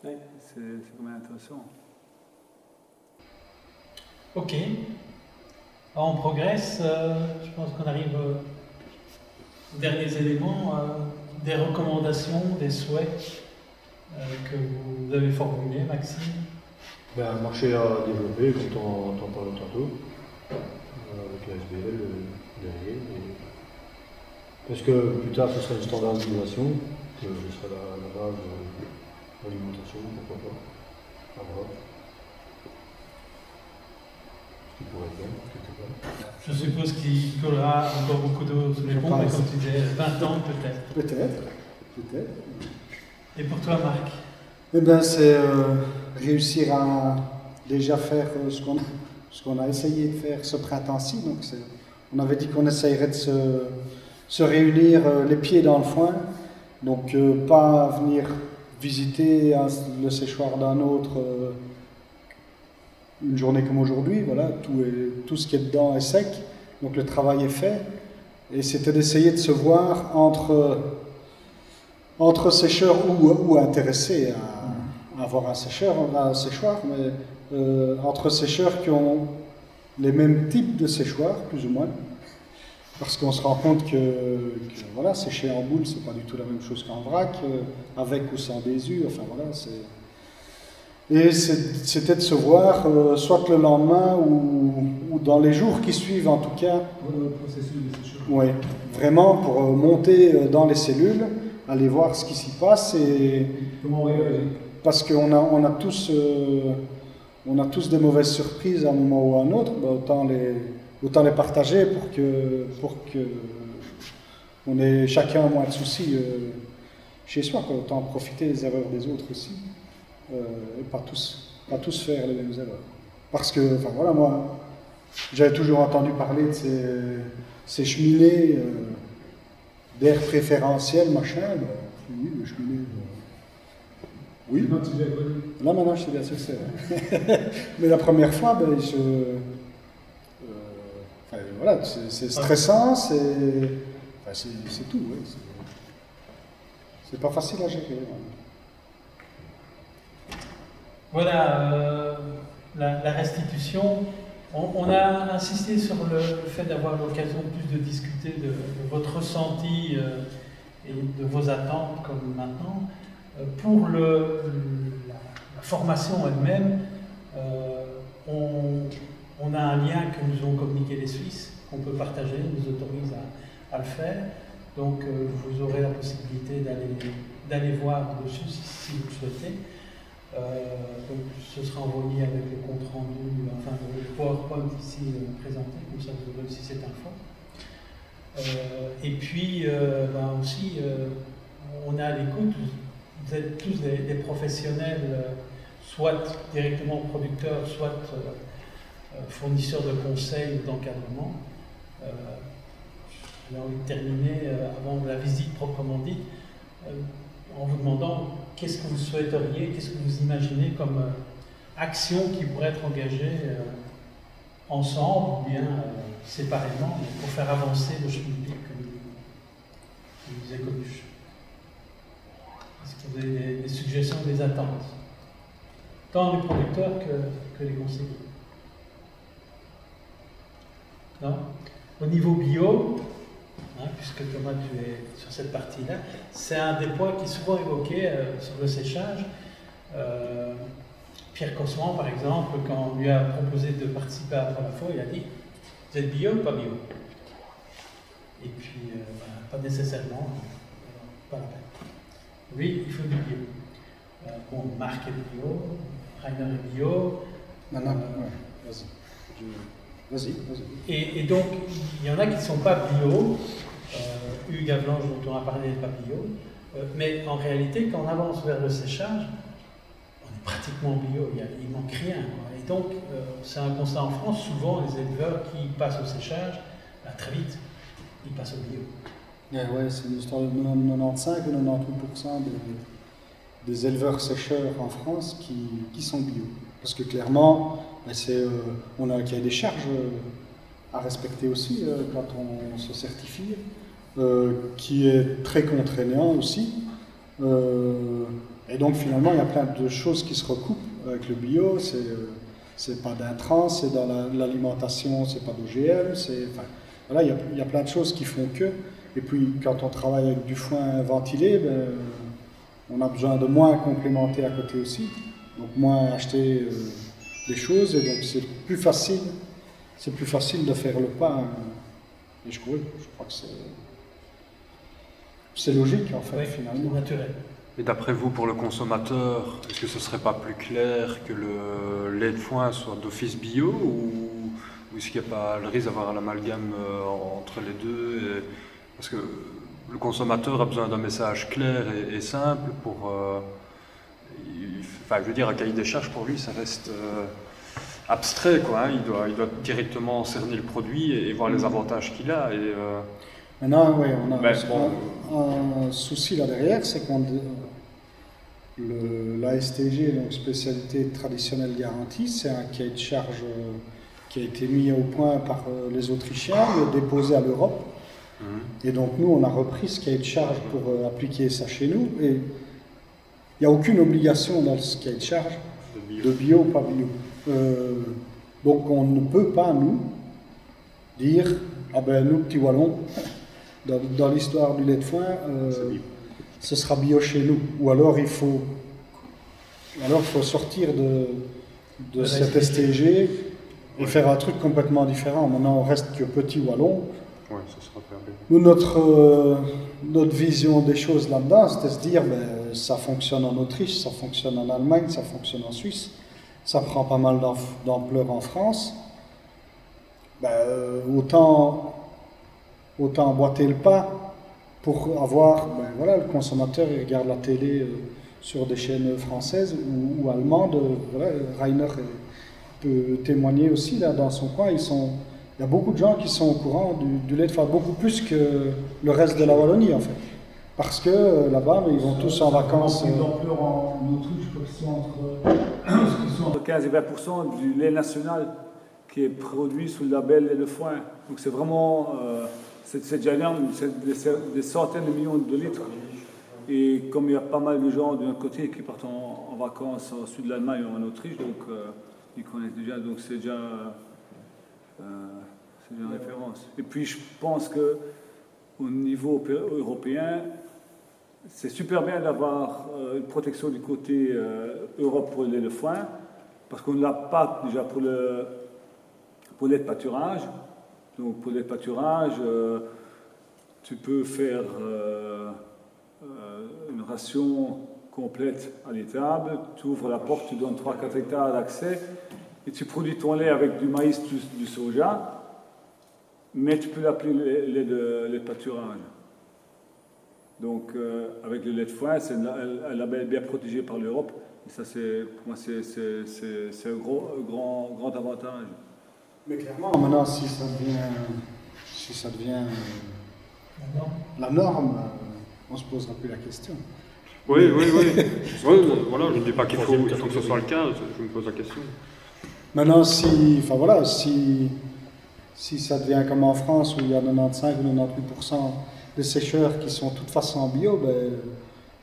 Ouais. C'est quand même intéressant. Ok. Alors, on progresse. Je pense qu'on arrive aux derniers éléments, des recommandations, des souhaits que vous avez formulés, Maxime. Un marché à développer, comme on en parlait tantôt, avec la SBL derrière. Parce que plus tard, ce sera une standardisation, que ce sera la base de l'alimentation, pourquoi pas. À voir. Ce qui pourrait être bien, quelque part. Je suppose qu'il y aura encore beaucoup d'eau sous les ponts, mais comme tu disais, 20 ans peut-être. Peut-être. Et pour toi, Marc? Eh bien, c'est réussir à déjà faire ce qu'on a essayé de faire ce printemps-ci. Donc, on avait dit qu'on essayerait de se réunir les pieds dans le foin. Donc, pas venir visiter le séchoir d'un autre une journée comme aujourd'hui. Voilà, tout ce qui est dedans est sec. Donc, le travail est fait. Et c'était d'essayer de se voir entre sécheurs ou intéressés à avoir un séchoir, mais entre sécheurs qui ont les mêmes types de séchoirs, plus ou moins, parce qu'on se rend compte que voilà, sécher en boule, c'est pas du tout la même chose qu'en vrac, avec ou sans désu, enfin voilà, et c'était de se voir, soit le lendemain ou dans les jours qui suivent en tout cas. Le processus de séchage. Oui, vraiment pour monter dans les cellules, aller voir ce qui s'y passe et Comment on réagit? parce qu'on a tous des mauvaises surprises à un moment ou à un autre, bah autant les partager pour que on ait chacun moins de soucis chez soi, quoi. Autant profiter des erreurs des autres aussi et pas tous faire les mêmes erreurs. Parce que, enfin voilà, moi j'avais toujours entendu parler de ces cheminées d'air préférentiel, machin. Bah, oui, le cheminée. Oui. Là maintenant je sais bien ce que c'est. Mais la première fois, ben, voilà, c'est stressant, c'est tout. Ouais. C'est pas facile à gérer. Ouais. Voilà, la restitution. On a insisté sur le fait d'avoir l'occasion plus de discuter de votre ressenti et de vos attentes comme maintenant. Pour la formation elle-même, on a un lien que nous ont communiqué les Suisses, qu'on peut partager, nous autorise à le faire. Donc vous aurez la possibilité d'aller voir dessus si vous le souhaitez. Donc ce sera envoyé avec le compte rendu, enfin le PowerPoint ici présenté, comme ça vous aurez aussi cette info. Et puis aussi, on a à l'écoute. Vous êtes tous des professionnels, soit directement producteurs, soit fournisseurs de conseils ou d'encadrement. J'ai envie de terminer avant la visite proprement dite, en vous demandant qu'est-ce que vous souhaiteriez, qu'est-ce que vous imaginez comme action qui pourrait être engagée ensemble ou bien séparément pour faire avancer le chemin que vous avez connu. Est-ce que vous avez des suggestions, des attentes, tant les producteurs que les conseillers? Non? Au niveau bio, puisque Thomas, tu es sur cette partie-là, c'est un des points qui est souvent évoqué sur le séchage. Pierre Cosman, par exemple, quand on lui a proposé de participer à la fois, il a dit « Vous êtes bio ou pas bio ?» Et puis, pas nécessairement, pas la peine. Oui, il faut du bio. Marc est bio, Rainer est bio. Non, vas-y. Et donc, il y en a qui ne sont pas bio. Hugues Avalanche, dont on a parlé, n'est pas bio. Mais en réalité, quand on avance vers le séchage, on est pratiquement bio, il ne manque rien, quoi. Et donc, c'est un constat en France, souvent les éleveurs qui passent au séchage là, très vite, ils passent au bio. Ouais, c'est une histoire de 95 ou 98% des éleveurs sécheurs en France qui sont bio. Parce que clairement, on a un cahier des charges à respecter aussi quand on se certifie, qui est très contraignant aussi. Et donc finalement, il y a plein de choses qui se recoupent avec le bio. C'est pas d'intrants, c'est dans l'alimentation, c'est pas d'OGM. Enfin, voilà, il y a plein de choses qui font que. Et puis quand on travaille avec du foin ventilé, on a besoin de moins complémenter à côté aussi. Donc moins acheter des choses, et donc c'est plus facile de faire le pas. Et je crois que c'est logique en fait, oui, finalement. Naturel. Et d'après vous, pour le consommateur, est-ce que ce serait pas plus clair que le lait de foin soit d'office bio, ou est-ce qu'il n'y a pas le risque d'avoir l'amalgame entre les deux parce que le consommateur a besoin d'un message clair et simple pour... je veux dire, un cahier des charges pour lui, ça reste abstrait, quoi. Hein. Il doit directement cerner le produit et voir les avantages qu'il a. Maintenant, oui, on a un souci là derrière, c'est qu'on l'ASTG, donc spécialité traditionnelle garantie, c'est un cahier de charge qui a été mis au point par les Autrichiens, mais déposé à l'Europe. Et donc nous, on a repris ce cahier de charge pour appliquer ça chez nous. Et il n'y a aucune obligation dans ce cahier de charge de bio ou pas bio. Donc on ne peut pas, nous, dire, ah ben nous, petits Wallons, dans l'histoire du lait de foin, ce sera bio chez nous. Ou alors il faut sortir de cet STG et faire un truc complètement différent. Maintenant, on reste que petit Wallon. Ouais, ça sera perdu. Nous, notre vision des choses là-dedans, c'était se dire, ça fonctionne en Autriche, ça fonctionne en Allemagne, ça fonctionne en Suisse, ça prend pas mal d'ampleur en France. Autant emboîter le pas pour avoir, le consommateur, il regarde la télé sur des chaînes françaises ou allemandes. Rainer peut témoigner aussi là dans son coin. Il y a beaucoup de gens qui sont au courant du lait de foin, beaucoup plus que le reste de la Wallonie en fait. Parce que là-bas, ils vont tous en vacances. D'ampleur en Autriche, je crois qu'ils sont entre 15 et 20% du lait national qui est produit sous le label lait de foin. Donc c'est vraiment, c'est déjà énorme, c'est des centaines de millions de litres. Et comme il y a pas mal de gens d'un côté qui partent en vacances au sud de l'Allemagne ou en Autriche, donc ils connaissent déjà, donc c'est déjà une référence. Et puis je pense qu'au niveau européen, c'est super bien d'avoir une protection du côté Europe pour le lait de foin, parce qu'on ne l'a pas déjà pour le lait de pâturage. Donc pour le lait de pâturage, tu peux faire une ration complète à l'étable, tu ouvres la porte, tu donnes 3-4 hectares d'accès, et tu produis ton lait avec du maïs, du soja, mais tu peux l'appeler lait de pâturage. Donc, avec le lait de foin, c'est un label bien protégé par l'Europe. Et ça, pour moi, c'est un grand avantage. Mais clairement, maintenant, si ça devient la norme, on ne se posera plus la question. Oui. Voilà, je ne dis pas qu'il faut que ce soit le cas, je me pose la question. Maintenant, si ça devient comme en France, où il y a 95 ou 98% des sécheurs qui sont de toute façon en bio,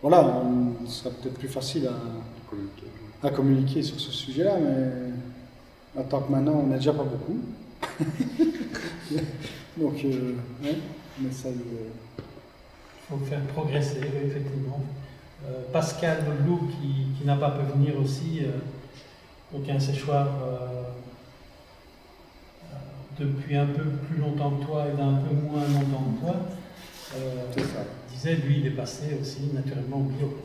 ce sera peut-être plus facile à communiquer sur ce sujet-là, mais en tant que maintenant, on n'est déjà pas beaucoup. Donc, mais ça... Il faut faire progresser, oui, effectivement. Pascal Loup, qui n'a pas pu venir aussi, donc un séchoir depuis un peu plus longtemps que toi et d'un peu moins longtemps que toi, disait, lui, il est passé aussi naturellement au bio.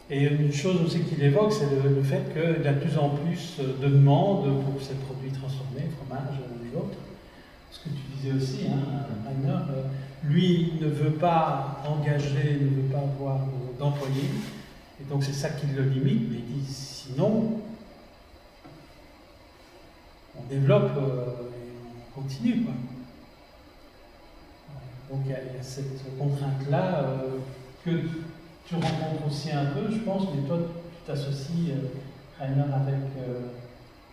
Et une chose aussi qu'il évoque, c'est le fait qu'il y a de plus en plus de demandes pour ces produits transformés, fromage et autres. Ce que tu disais aussi, Rainer, lui ne veut pas engager, ne veut pas avoir d'employés, et donc c'est ça qui le limite, mais il dit sinon, on développe, continue, quoi. Donc il y a cette contrainte-là que tu rencontres aussi un peu, je pense, mais toi tu t'associes, Rainer,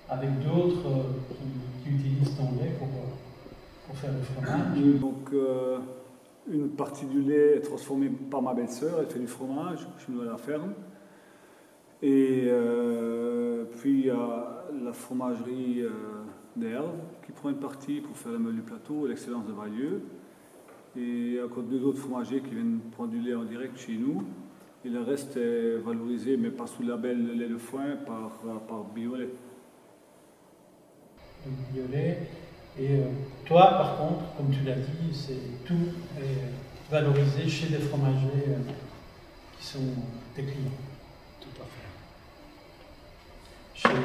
avec d'autres qui utilisent ton lait pour faire du fromage. Donc une partie du lait est transformée par ma belle-sœur, elle fait du fromage chez nous à la ferme. Et puis il y a la fromagerie d'Herve qui prend une partie pour faire la meule du plateau, l'excellence de Valieux. Et il y a encore 2 autres fromagers qui viennent prendre du lait en direct chez nous. Et le reste est valorisé, mais pas sous le label de lait de foin, par Biolait. Biolait. Et toi, par contre, comme tu l'as dit, tout est valorisé chez des fromagers qui sont tes clients. Tout à fait.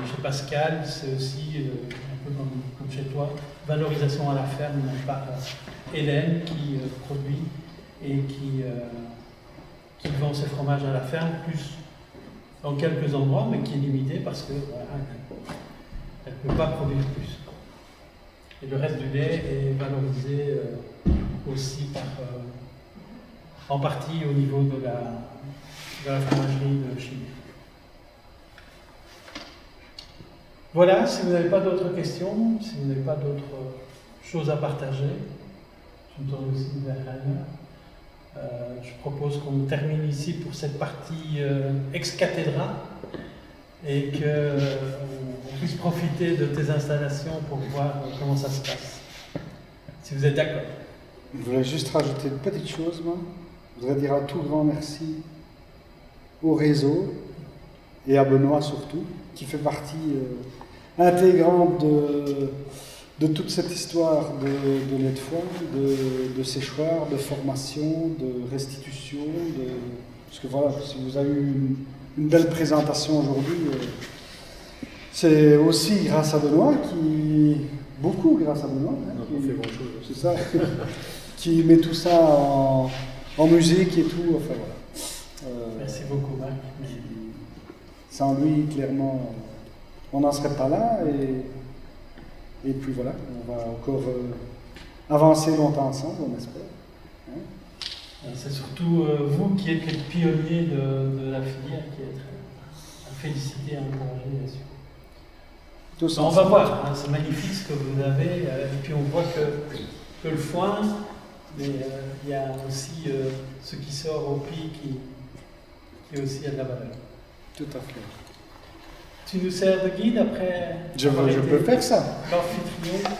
Chez Pascal, c'est aussi un peu comme chez toi, valorisation à la ferme par Hélène qui produit et qui vend ses fromages à la ferme, plus dans quelques endroits, mais qui est limitée parce que voilà, elle ne peut pas produire plus. Et le reste du lait est valorisé aussi en partie au niveau de la fromagerie de chez nous. Voilà, si vous n'avez pas d'autres questions, si vous n'avez pas d'autres choses à partager, je me tourne aussi vers Rainer. Je propose qu'on termine ici pour cette partie ex cathedra et qu'on puisse profiter de tes installations pour voir comment ça se passe. Si vous êtes d'accord. Je voulais juste rajouter une petite chose, moi. Je voudrais dire un tout grand merci au réseau et à Benoît surtout, qui fait partie intégrante de toute cette histoire de lait de foin, de séchoir, de formation, de restitution. Parce que voilà, si vous avez eu une belle présentation aujourd'hui, c'est aussi grâce à Benoît, beaucoup grâce à Benoît, On fait grand chose. c'est ça, qui met tout ça en musique et tout. Enfin voilà. Merci beaucoup, Marc. Sans lui, clairement, on n'en serait pas là. Et puis voilà, on va encore avancer longtemps ensemble, on espère. Hein? C'est surtout vous qui êtes les pionniers de la filière qui êtes à féliciter et à encourager, bien sûr. Tous On va voir, hein, c'est magnifique ce que vous avez, et puis on voit que le foin, mais il y a aussi ce qui sort au pied qui aussi a de la valeur. Tout à fait. Tu nous sers de guide après Je peux faire ça. L'amphitryon.